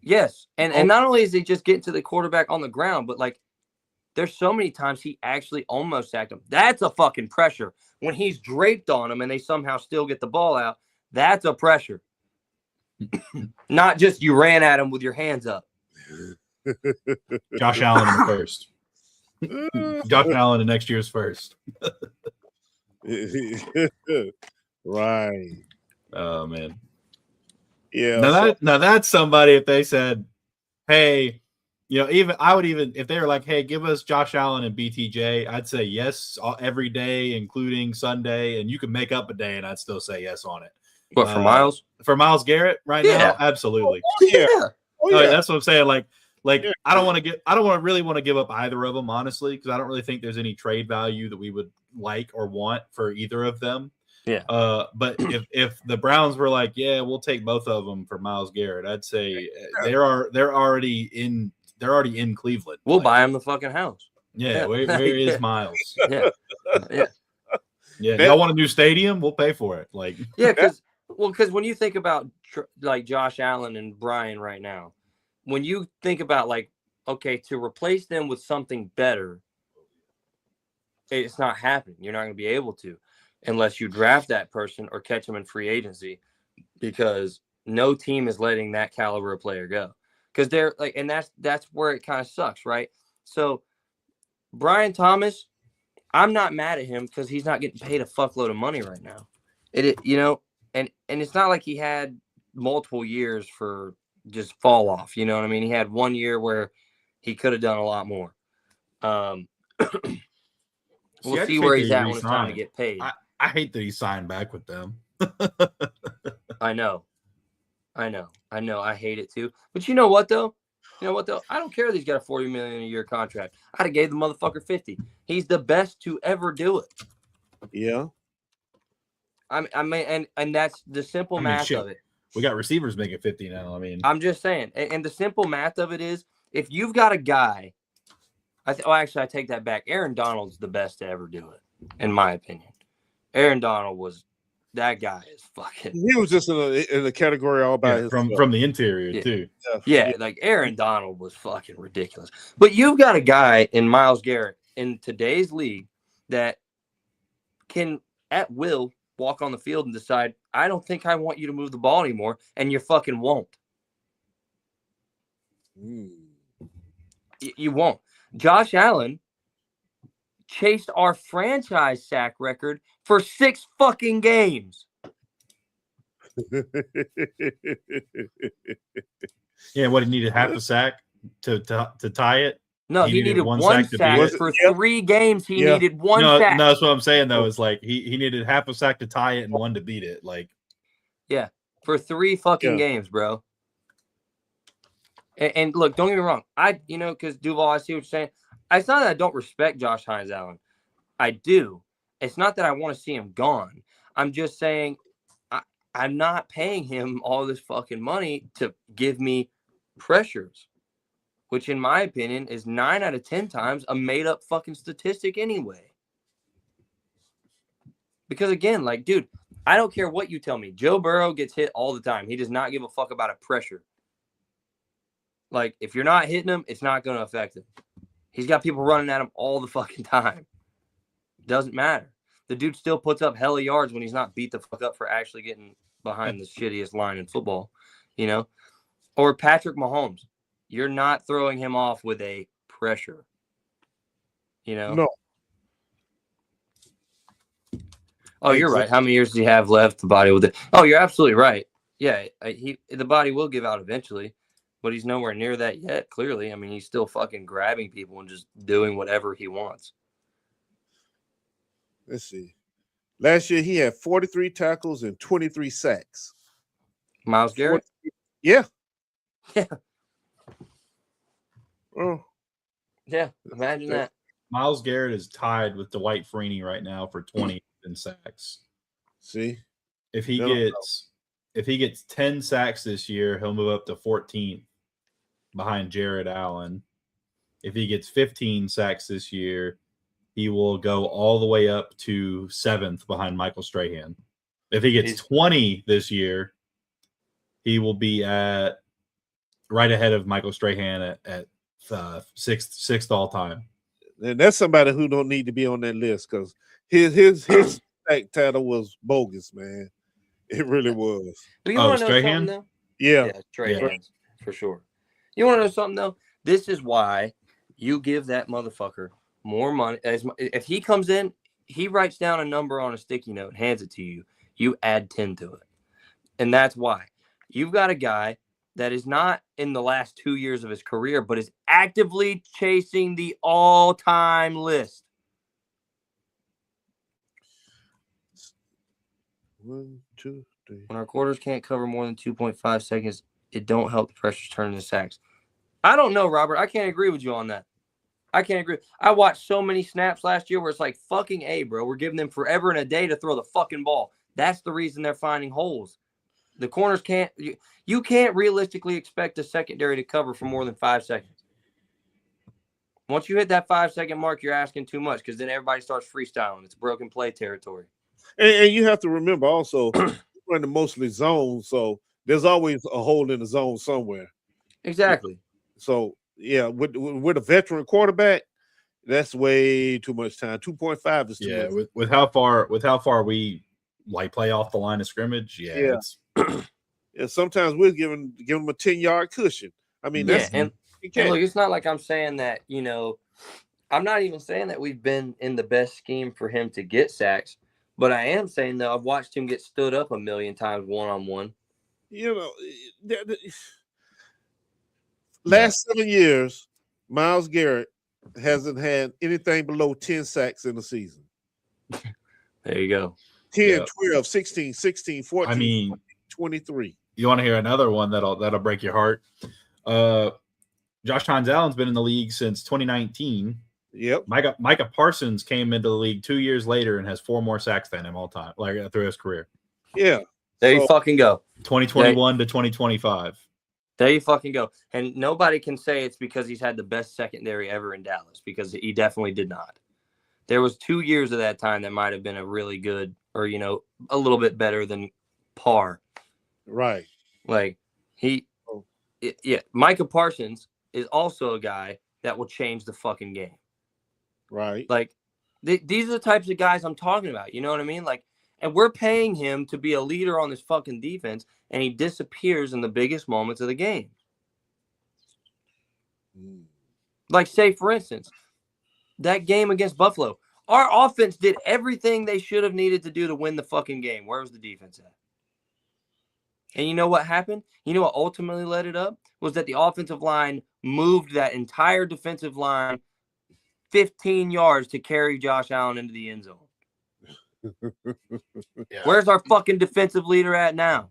Speaker 4: Yes, and not only is he just getting to the quarterback on the ground, but like there's so many times he actually almost sacked him. That's a fucking pressure. When he's draped on him and they somehow still get the ball out, that's a pressure. Not just you ran at him with your hands up.
Speaker 1: Josh Allen in the first. Josh Allen in next year's first.
Speaker 2: Right.
Speaker 1: Oh man.
Speaker 2: Yeah.
Speaker 1: Now that's somebody. If they said, "Hey, I would even if they were like, "Hey, give us Josh Allen and BTJ," I'd say yes every day, including Sunday, and you can make up a day, and I'd still say yes on it.
Speaker 4: What for Miles?
Speaker 1: For Myles Garrett right now, absolutely.
Speaker 2: Yeah.
Speaker 1: That's what I'm saying. Like I don't really want to give up either of them, honestly, because I don't really think there's any trade value that we would like or want for either of them.
Speaker 4: Yeah.
Speaker 1: But if the Browns were like, yeah, we'll take both of them for Myles Garrett, I'd say they're already in Cleveland.
Speaker 4: We'll buy him the fucking house.
Speaker 1: Yeah. Where is Myles?
Speaker 4: Yeah.
Speaker 1: Y'all want a new stadium? We'll pay for it. Like,
Speaker 4: yeah, because when you think about like Josh Allen and Brian right now, when you think about like, okay, to replace them with something better, it's not happening. You're not going to be able to unless you draft that person or catch them in free agency, because no team is letting that caliber of player go. Because they're like, and that's where it kind of sucks, right? So Brian Thomas, I'm not mad at him because he's not getting paid a fuckload of money right now. And it's not like he had multiple years for just fall off. You know what I mean? He had 1 year where he could have done a lot more. We'll see where he's at when it's time to get paid.
Speaker 1: I hate that he signed back with them.
Speaker 4: I know. I hate it too. But you know what though? I don't care that he's got a $40 million a year contract. I'd have gave the motherfucker 50. He's the best to ever do it.
Speaker 2: Yeah.
Speaker 4: I mean, and that's the simple math of it.
Speaker 1: We got receivers making 50 now. I mean,
Speaker 4: I'm just saying, and the simple math of it is, if you've got a guy, actually, I take that back. Aaron Donald's the best to ever do it, in my opinion. Aaron Donald that guy is fucking.
Speaker 2: He was just in a category all by himself.
Speaker 1: From the interior too.
Speaker 4: Yeah, like Aaron Donald was fucking ridiculous. But you've got a guy in Myles Garrett in today's league that can at will walk on the field and decide, I don't think I want you to move the ball anymore, and you fucking won't. You won't. Josh Allen chased our franchise sack record for 6 fucking games.
Speaker 1: Yeah, what, he needed half a sack to tie it?
Speaker 4: No, he needed one sack for 3 games. He needed one sack.
Speaker 1: No, that's what I'm saying though. Is like he needed half a sack to tie it and 1 to beat it. Like,
Speaker 4: yeah, for 3 fucking games, bro. And look, don't get me wrong. Because Duval, I see what you're saying. It's not that I don't respect Josh Hines Allen. I do. It's not that I want to see him gone. I'm just saying I'm not paying him all this fucking money to give me pressures, which in my opinion is 9 out of 10 times a made up fucking statistic anyway. Because again, like, dude, I don't care what you tell me. Joe Burrow gets hit all the time. He does not give a fuck about a pressure. Like, if you're not hitting him, it's not going to affect him. He's got people running at him all the fucking time. Doesn't matter. The dude still puts up hella yards when he's not beat the fuck up for actually getting behind the shittiest line in football, Or Patrick Mahomes. You're not throwing him off with a pressure,
Speaker 2: No.
Speaker 4: Oh, you're right. How many years does he have left? The body will. Oh, you're absolutely right. Yeah, the body will give out eventually. but he's nowhere near that yet, clearly. I mean, he's still fucking grabbing people and just doing whatever he wants.
Speaker 2: Let's see. Last year, he had 43 tackles and 23 sacks.
Speaker 4: Myles Garrett?
Speaker 2: Yeah.
Speaker 4: Yeah.
Speaker 2: Oh.
Speaker 4: Yeah, imagine that.
Speaker 1: Myles Garrett is tied with Dwight Freeney right now for 20 in sacks.
Speaker 2: See?
Speaker 1: If he gets 10 sacks this year, he'll move up to 14th behind Jared Allen. If he gets 15 sacks this year, he will go all the way up to 7th behind Michael Strahan. If he gets 20 this year, he will be right ahead of Michael Strahan at sixth all time.
Speaker 2: And that's somebody who don't need to be on that list because his sack title was bogus, man. It really was.
Speaker 4: But you want to know something, though?
Speaker 2: Yeah,
Speaker 4: Strahan, for sure. You want to know something, though? This is why you give that motherfucker more money. If he comes in, he writes down a number on a sticky note, hands it to you. You add 10 to it. And that's why. You've got a guy that is not in the last 2 years of his career, but is actively chasing the all-time list.
Speaker 2: 1, 2, 3.
Speaker 4: When our quarters can't cover more than 2.5 seconds, it don't help the pressures turn into sacks. I don't know, Robert. I can't agree with you on that. I can't agree. I watched so many snaps last year where it's like, fucking A, bro. We're giving them forever and a day to throw the fucking ball. That's the reason they're finding holes. The corners can't – you can't realistically expect a secondary to cover for more than 5 seconds. Once you hit that 5-second mark, you're asking too much because then everybody starts freestyling. It's broken play territory.
Speaker 2: And you have to remember also, we're in the mostly zone, so there's always a hole in the zone somewhere.
Speaker 4: Exactly.
Speaker 2: So, yeah, with a veteran quarterback, that's way too much time. 2.5 is too much.
Speaker 1: Yeah, with how far we like play off the line of scrimmage, yeah.
Speaker 2: Yeah, sometimes we'll give them a 10-yard cushion. I mean, that's
Speaker 4: and look, it's not like I'm saying that, I'm not even saying that we've been in the best scheme for him to get sacks, but I am saying that I've watched him get stood up a million times one-on-one.
Speaker 2: Last 7 years, Myles Garrett hasn't had anything below 10 sacks in the season.
Speaker 4: There you go.
Speaker 2: 10, 12, 16, 16, 14,
Speaker 1: I mean,
Speaker 2: 23.
Speaker 1: You want to hear another one that'll break your heart? Josh Hines Allen's been in the league since 2019.
Speaker 2: Yep.
Speaker 1: Micah Parsons came into the league 2 years later and has 4 more sacks than him all time, like through his career.
Speaker 2: Yeah.
Speaker 4: There you fucking go.
Speaker 1: 2021 to 2025.
Speaker 4: There you fucking go. And nobody can say it's because he's had the best secondary ever in Dallas, because he definitely did not. There was 2 years of that time that might have been a really good, or, a little bit better than par.
Speaker 2: Right.
Speaker 4: Like Micah Parsons is also a guy that will change the fucking game.
Speaker 2: Right.
Speaker 4: Like these are the types of guys I'm talking about. You know what I mean? Like, and we're paying him to be a leader on this fucking defense, and he disappears in the biggest moments of the game. Like, say, for instance, that game against Buffalo, our offense did everything they should have needed to do to win the fucking game. Where was the defense at? And you know what happened? You know what ultimately led it up? Was that the offensive line moved that entire defensive line 15 yards to carry Josh Allen into the end zone.
Speaker 1: Yeah.
Speaker 4: Where's our fucking defensive leader at now?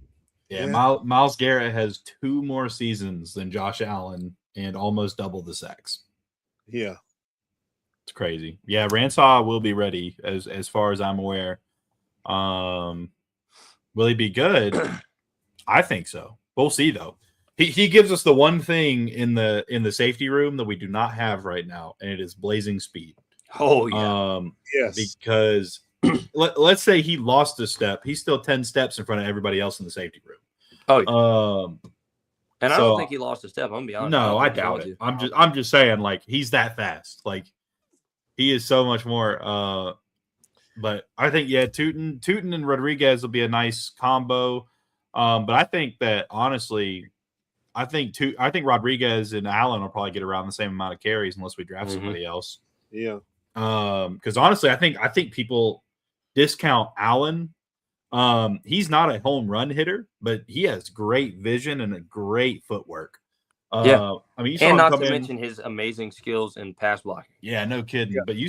Speaker 1: Yeah, Myles Garrett has 2 more seasons than Josh Allen and almost double the sacks.
Speaker 2: Yeah.
Speaker 1: It's crazy. Yeah, Ransaw will be ready as far as I'm aware. Will he be good? I think so. We'll see though. He gives us the one thing in the safety room that we do not have right now, and it is blazing speed.
Speaker 4: Oh yeah.
Speaker 2: Yes.
Speaker 1: Because let's say he lost a step, he's still 10 steps in front of everybody else in the safety room.
Speaker 4: Oh yeah. And I don't think he lost a step. I'm gonna be honest.
Speaker 1: No, I doubt it. I'm just saying, like, he's that fast. Like, he is so much more. But I think Tootin and Rodriguez will be a nice combo. But I think that honestly, I think Rodriguez and Allen will probably get around the same amount of carries unless we draft somebody else.
Speaker 2: Yeah.
Speaker 1: Because honestly, I think people discount Allen. He's not a home run hitter, but he has great vision and a great footwork.
Speaker 4: Yeah.
Speaker 1: I mean, you saw
Speaker 4: And
Speaker 1: him
Speaker 4: not
Speaker 1: come
Speaker 4: to
Speaker 1: in.
Speaker 4: mention his amazing skills in pass blocking.
Speaker 1: Yeah, no kidding.
Speaker 2: Yeah,
Speaker 1: But you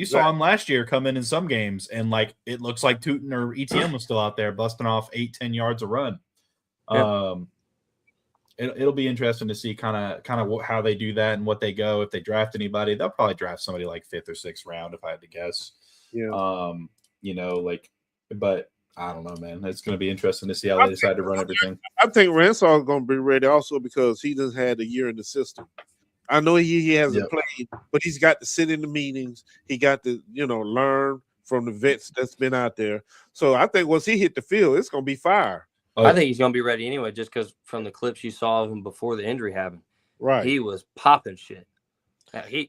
Speaker 1: saw him last year come in some games, and like it looks like Tootin or ETM was still out there busting off 8-10 yards a run.
Speaker 4: Yeah.
Speaker 1: It'll be interesting to see kind of how they do that and what they go. If they draft anybody, they'll probably draft somebody like 5th or 6th round, if I had to guess.
Speaker 2: Yeah.
Speaker 1: But I don't know, man. It's going to be interesting to see how they decide to run everything.
Speaker 2: I think Ransaw is going to be ready also because he just had a year in the system. I know he hasn't played, but he's got to sit in the meetings. He got to, learn from the vets that's been out there. So I think once he hit the field, it's going to be fire.
Speaker 4: I think he's going to be ready anyway, just because from the clips you saw of him before the injury happened.
Speaker 2: Right.
Speaker 4: He was popping shit. He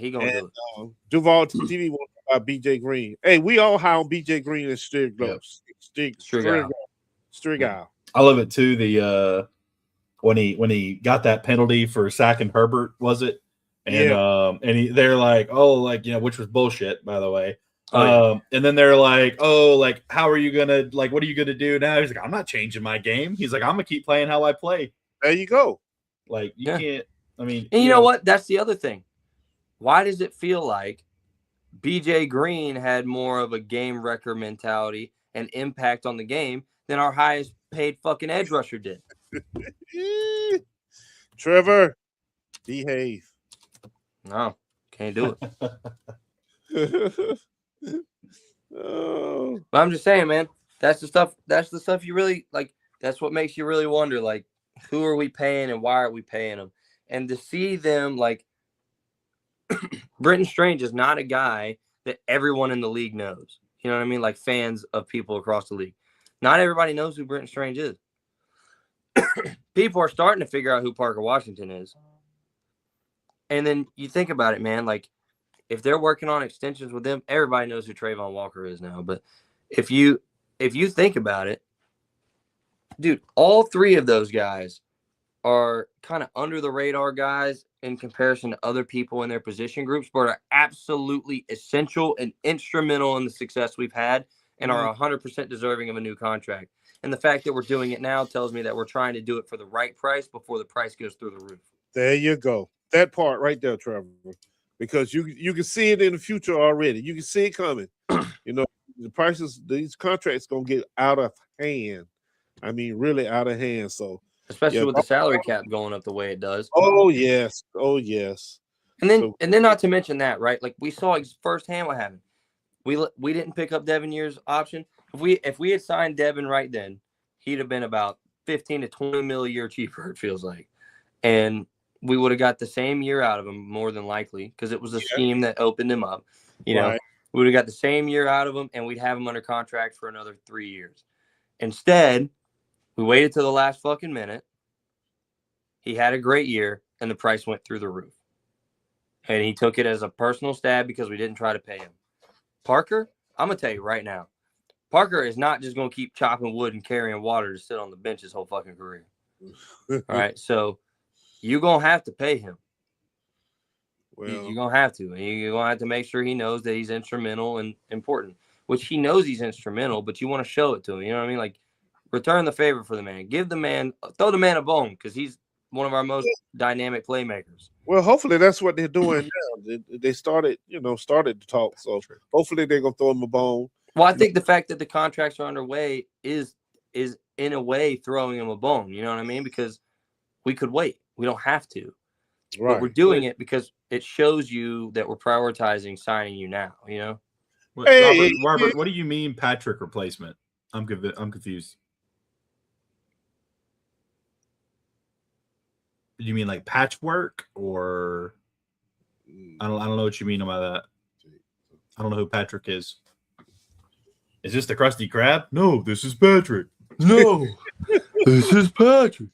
Speaker 4: going to do it.
Speaker 2: Duval TV wants to talk about BJ Green. Hey, we all high on BJ Green and Strigal.
Speaker 1: I love it too. The when he got that penalty for sacking Herbert, was it? And they're like, which was bullshit, by the way. And then they're like, how are you gonna what are you gonna do now? He's like, I'm not changing my game. He's like, I'm gonna keep playing how I play.
Speaker 2: There you go.
Speaker 1: Like you can't. I mean,
Speaker 4: and you know what? That's the other thing. Why does it feel like BJ Green had more of a game wrecker mentality and impact on the game than our highest paid fucking edge rusher did?
Speaker 2: Trevor, behave.
Speaker 4: No, can't do it. But I'm just saying, man, that's the stuff you really like. That's what makes you really wonder, like, who are we paying and why are we paying them? And to see them, like, Brenton Strange is not a guy that everyone in the league knows. You know what I mean? Like fans of people across the league. Not everybody knows who Brenton Strange is. People are starting to figure out who Parker Washington is. And then you think about it, man, like, if they're working on extensions with them, everybody knows who Trayvon Walker is now. But if you think about it, dude, all three of those guys are kind of under the radar guys in comparison to other people in their position groups, but are absolutely essential and instrumental in the success we've had and are 100% deserving of a new contract. And the fact that we're doing it now tells me that we're trying to do it for the right price before the price goes through the roof.
Speaker 2: There you go. That part right there, Trevor. Because you can see it in the future already. You can see it coming. The prices, these contracts going to get out of hand. I mean, really out of hand. So,
Speaker 4: especially with the salary cap going up the way it does.
Speaker 2: Oh yes.
Speaker 4: And then not to mention that, right? Like we saw firsthand what happened. We didn't pick up Devin Year's option. If we had signed Devin right then, he'd have been about 15 to 20 mil a year cheaper, it feels like. And we would have got the same year out of him more than likely because it was a scheme that opened him up. You know, we would have got the same year out of him and we'd have him under contract for another 3 years. Instead, we waited till the last fucking minute. He had a great year and the price went through the roof. And he took it as a personal stab because we didn't try to pay him. Parker, I'm going to tell you right now, Parker is not just going to keep chopping wood and carrying water to sit on the bench his whole fucking career. All right, so you're going to have to pay him. Well, you're going to have to. And you're going to have to make sure he knows that he's instrumental and important, which he knows he's instrumental, but you want to show it to him. You know what I mean? Like, return the favor for the man. Throw the man a bone because he's one of our most dynamic playmakers.
Speaker 2: Well, hopefully that's what they're doing now. They started to talk. So hopefully they're going to throw him a bone.
Speaker 4: Well, I think the fact that the contracts are underway is in a way throwing him a bone. You know what I mean? Because we could wait. We don't have to. Right. But we're doing it because it shows you that we're prioritizing signing you now, you know?
Speaker 1: Robert, what do you mean Patrick replacement? I'm confused. Do you mean like patchwork or I don't know what you mean by that. I don't know who Patrick is. Is this the Krusty Krab? No, this is Patrick. No, this is Patrick.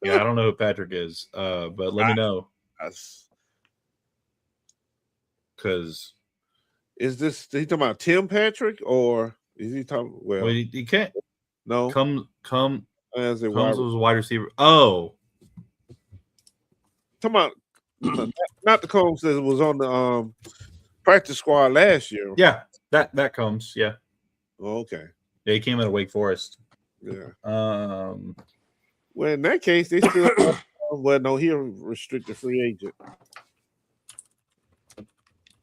Speaker 1: Yeah, I don't know who Patrick is, but let me know.
Speaker 2: Because is he talking about Tim Patrick or is he talking? Well,
Speaker 1: he can't.
Speaker 2: No,
Speaker 1: come
Speaker 2: as a
Speaker 1: wide receiver. Oh,
Speaker 2: talking about not the Combs that was on the practice squad last year.
Speaker 1: Yeah, that comes. Yeah.
Speaker 2: Oh, okay.
Speaker 1: Yeah, he came out of Wake Forest.
Speaker 2: Yeah. Well, in that case, they still have Well, no, he's a restricted free agent.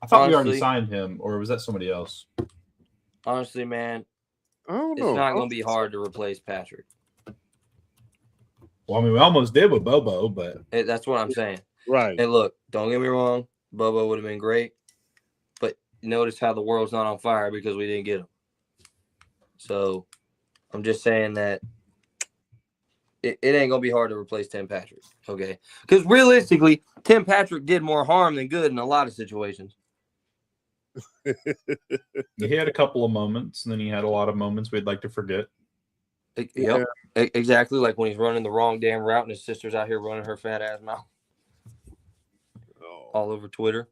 Speaker 1: I thought we already signed him, or was that somebody else?
Speaker 4: Honestly, man,
Speaker 2: I don't know.
Speaker 4: It's not going to be hard to replace Patrick.
Speaker 1: Well, I mean, we almost did with Bobo, but
Speaker 4: that's what I'm saying.
Speaker 2: Right.
Speaker 4: And look, don't get me wrong, Bobo would have been great, but notice how the world's not on fire because we didn't get him. So I'm just saying that it ain't going to be hard to replace Tim Patrick, okay? Because realistically, Tim Patrick did more harm than good in a lot of situations.
Speaker 1: He had a couple of moments, and then he had a lot of moments we'd like to forget.
Speaker 4: Yep, exactly. Like when he's running the wrong damn route and his sister's out here running her fat ass mouth all over Twitter.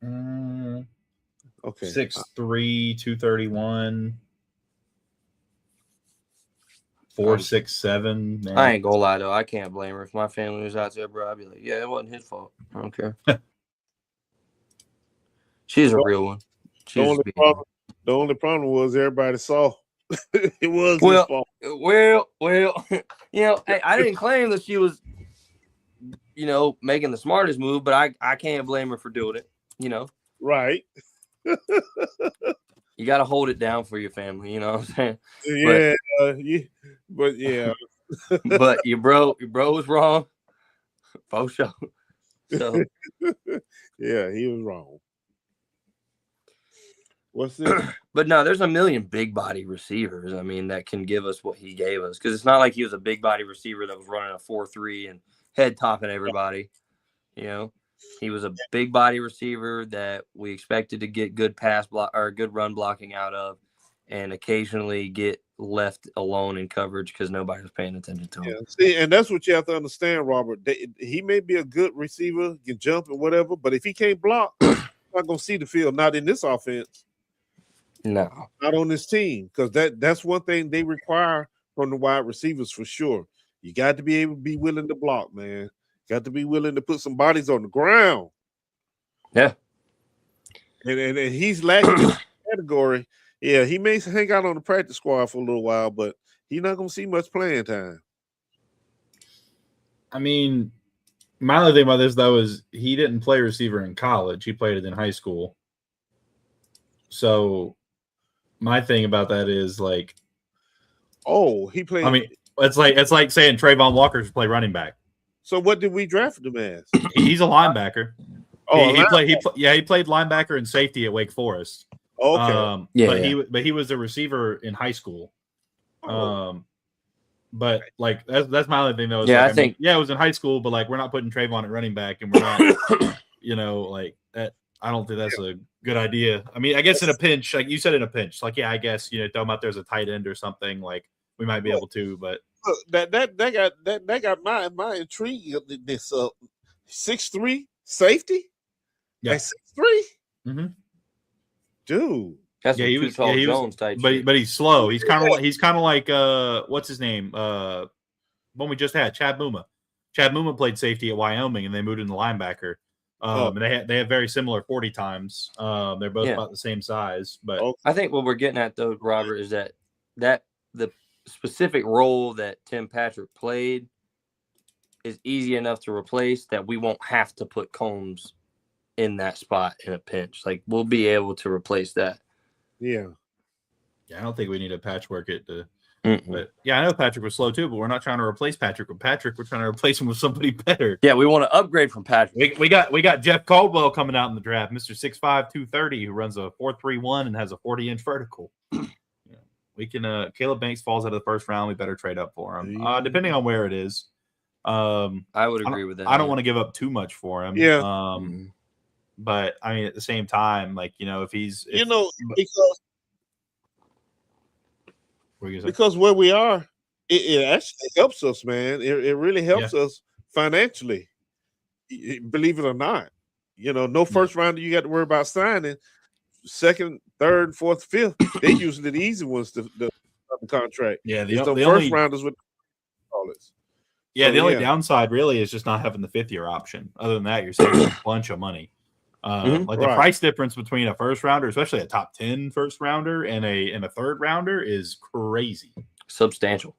Speaker 2: Okay.
Speaker 1: 6'3", 231, 4'6", 7".
Speaker 4: I ain't gonna lie though, I can't blame her. If my family was out there, bro, I'd be like, yeah, it wasn't his fault. I don't care. She's a real one.
Speaker 2: The only problem was everybody saw it was his fault.
Speaker 4: Well, I didn't claim that she was, making the smartest move, but I can't blame her for doing it,
Speaker 2: Right.
Speaker 4: You got to hold it down for your family, you know what I'm saying?
Speaker 2: Yeah,
Speaker 4: but your bro was wrong. For sure. So
Speaker 2: yeah, he was wrong. What's this?
Speaker 4: But no, there's a million big body receivers. I mean, that can give us what he gave us, because it's not like he was a big body receiver that was running a 4.3 and head topping everybody. He was a big body receiver that we expected to get good pass block or good run blocking out of, and occasionally get left alone in coverage because nobody was paying attention to him.
Speaker 2: Yeah, see, and that's what you have to understand, Robert. He may be a good receiver, can jump and whatever, but if he can't block, he's not gonna see the field. Not in this offense.
Speaker 4: No,
Speaker 2: not on this team, because that's one thing they require from the wide receivers for sure. You got to be able to be willing to block, man. Got to be willing to put some bodies on the ground.
Speaker 4: Yeah,
Speaker 2: and he's lacking in that category. Yeah, he may hang out on the practice squad for a little while, but he's not going to see much playing time.
Speaker 1: I mean, my other thing about this though is he didn't play receiver in college; he played it in high school. So my thing about that is like,
Speaker 2: he played.
Speaker 1: I mean, it's like saying Trayvon Walker should play running back.
Speaker 2: So what did we draft him as?
Speaker 1: He's a linebacker.
Speaker 2: Oh,
Speaker 1: he played linebacker and safety at Wake Forest.
Speaker 2: Okay.
Speaker 1: But he was a receiver in high school. But like that's my other thing though.
Speaker 4: Yeah,
Speaker 1: like, it was in high school, but like we're not putting Trayvon at running back, and we're not, like that. I don't think that's a good idea. I mean, I guess in a pinch, like you said, in a pinch, like I guess throw him out there as a tight end or something. Like we might be able to, but
Speaker 2: that got my intrigue of this 6'3" safety.
Speaker 1: Yeah,
Speaker 2: 6'3".
Speaker 1: Mm-hmm.
Speaker 2: Dude.
Speaker 4: That's
Speaker 1: he was
Speaker 4: Jones type,
Speaker 1: but he's slow. He's kind of like what's his name? One we just had, Chad Muma. Chad Muma played safety at Wyoming, and they moved into linebacker. And they have very similar 40 times. They're both about the same size. But
Speaker 4: I think what we're getting at though, Robert, is that the specific role that Tim Patrick played is easy enough to replace that we won't have to put Combs in that spot in a pinch. Like we'll be able to replace that.
Speaker 2: Yeah.
Speaker 1: I don't think we need to patchwork it to. But I know Patrick was slow too, but we're not trying to replace Patrick with Patrick. We're trying to replace him with somebody better.
Speaker 4: Yeah, we want to upgrade from Patrick.
Speaker 1: We got Jeff Caldwell coming out in the draft, Mr. 6'5", 230, who runs a 4.31 and has a 40-inch vertical. We can. Caleb Banks falls out of the first round. We better trade up for him, depending on where it is.
Speaker 4: I would agree with that.
Speaker 1: I don't want to give up too much for him.
Speaker 2: Yeah.
Speaker 1: But I mean, at the same time, like if he's
Speaker 2: because where we are, it actually helps us, man. It really helps us financially. Believe it or not, no first rounder you got to worry about signing. Second, third, fourth, fifth, they usually the easy ones to the contract.
Speaker 1: Yeah,
Speaker 2: the first rounders with all this.
Speaker 1: Yeah, the only downside really is just not having the 5th-year option. Other than that, you're saving a bunch of money. The price difference between a first rounder, especially a top 10 first rounder, and a third rounder is crazy.
Speaker 4: Substantial.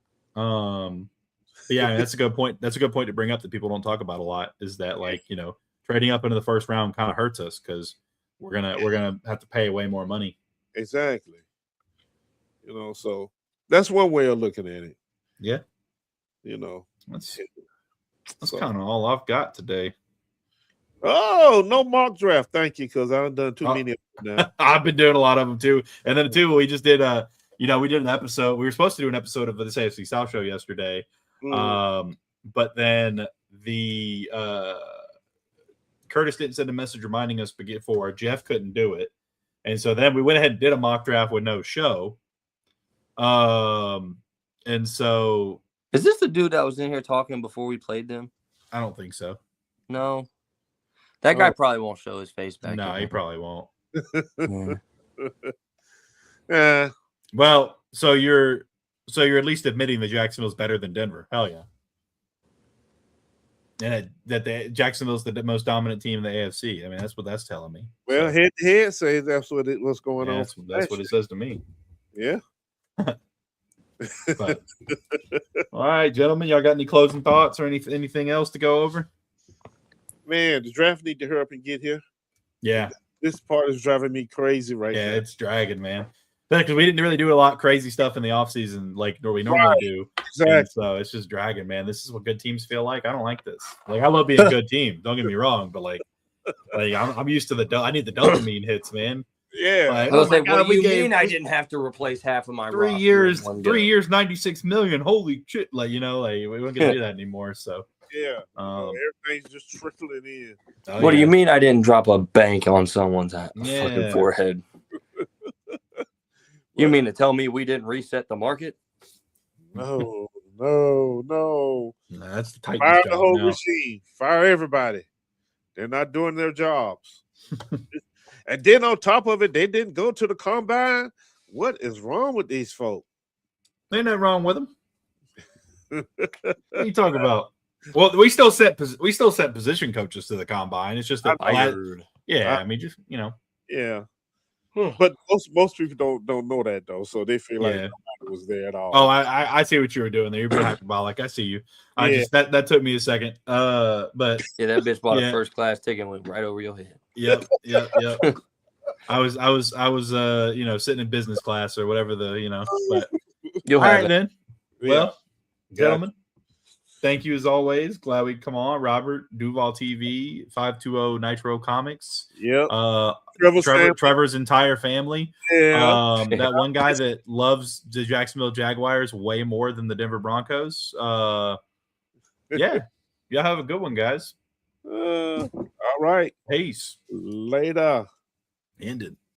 Speaker 1: Yeah, that's a good point. That's a good point to bring up that people don't talk about a lot. Is that trading up into the first round kind of hurts us because we're gonna have to pay way more money.
Speaker 2: Exactly. So that's one way of looking at it.
Speaker 1: Yeah. That's kind of all I've got today.
Speaker 2: Oh, no mock draft. Thank you, because I've done too many of them now.
Speaker 1: I've been doing a lot of them too. And then too, we just did we did an episode. We were supposed to do an episode of the AFC South show yesterday. But then the Curtis didn't send a message reminding us before. Jeff couldn't do it. And so then we went ahead and did a mock draft with no show. And so
Speaker 4: is this the dude that was in here talking before we played them?
Speaker 1: I don't think so.
Speaker 4: No. That guy probably won't show his face back.
Speaker 1: No, he probably won't.
Speaker 2: Yeah.
Speaker 1: Well, so you're at least admitting that Jacksonville's better than Denver. Hell yeah. And that Jacksonville's the most dominant team in the AFC. I mean, that's what that's telling me.
Speaker 2: Well, head to head says that's what's going on.
Speaker 1: That's what it says to me.
Speaker 2: Yeah.
Speaker 1: But, all right, gentlemen, y'all got any closing thoughts or anything else to go over?
Speaker 2: Man, the draft need to hurry up and get here.
Speaker 1: Yeah.
Speaker 2: This part is driving me crazy right now.
Speaker 1: Yeah, it's dragging, man. Because we didn't really do a lot of crazy stuff in the offseason like we normally do.
Speaker 2: Exactly.
Speaker 1: And so it's just dragging, man. This is what good teams feel like. I don't like this. Like, I love being a good team. Don't get me wrong, but like I'm used to I need the dopamine hits, man.
Speaker 2: Yeah.
Speaker 4: Like, what do you mean I didn't have to replace half of my
Speaker 1: 3 years, 3 years, $96 million. Holy shit! We don't get to do that anymore. So
Speaker 2: yeah, everything's just trickling in.
Speaker 4: What do you mean I didn't drop a bank on someone's fucking forehead? You mean to tell me we didn't reset the market?
Speaker 2: No.
Speaker 1: That's the Titans.
Speaker 2: Fire the whole machine. Fire everybody. They're not doing their jobs. And then on top of it, they didn't go to the combine. What is wrong with these folks?
Speaker 1: Ain't nothing wrong with them. What are you talking about? Well, we still set position coaches to the combine. It's just that I mean, just
Speaker 2: Yeah. But most people don't know that though, so they feel like nobody was there at all.
Speaker 1: Oh, I see what you were doing there. You're being hyperbolic. I see you. Just that took me a second. But
Speaker 4: that bitch bought a first class ticket and went right over your head.
Speaker 1: Yep. I was sitting in business class or whatever but
Speaker 4: you'll
Speaker 1: all
Speaker 4: have
Speaker 1: right
Speaker 4: it.
Speaker 1: then. Well, gentlemen, thank you as always. Glad we come on. Robert, Duval TV, 520 Nitro Comics.
Speaker 2: Yep.
Speaker 1: Trevor's entire family.
Speaker 2: Yeah.
Speaker 1: That one guy that loves the Jacksonville Jaguars way more than the Denver Broncos. Yeah. Y'all have a good one, guys.
Speaker 2: All right.
Speaker 1: Peace.
Speaker 2: Later.
Speaker 1: Ended.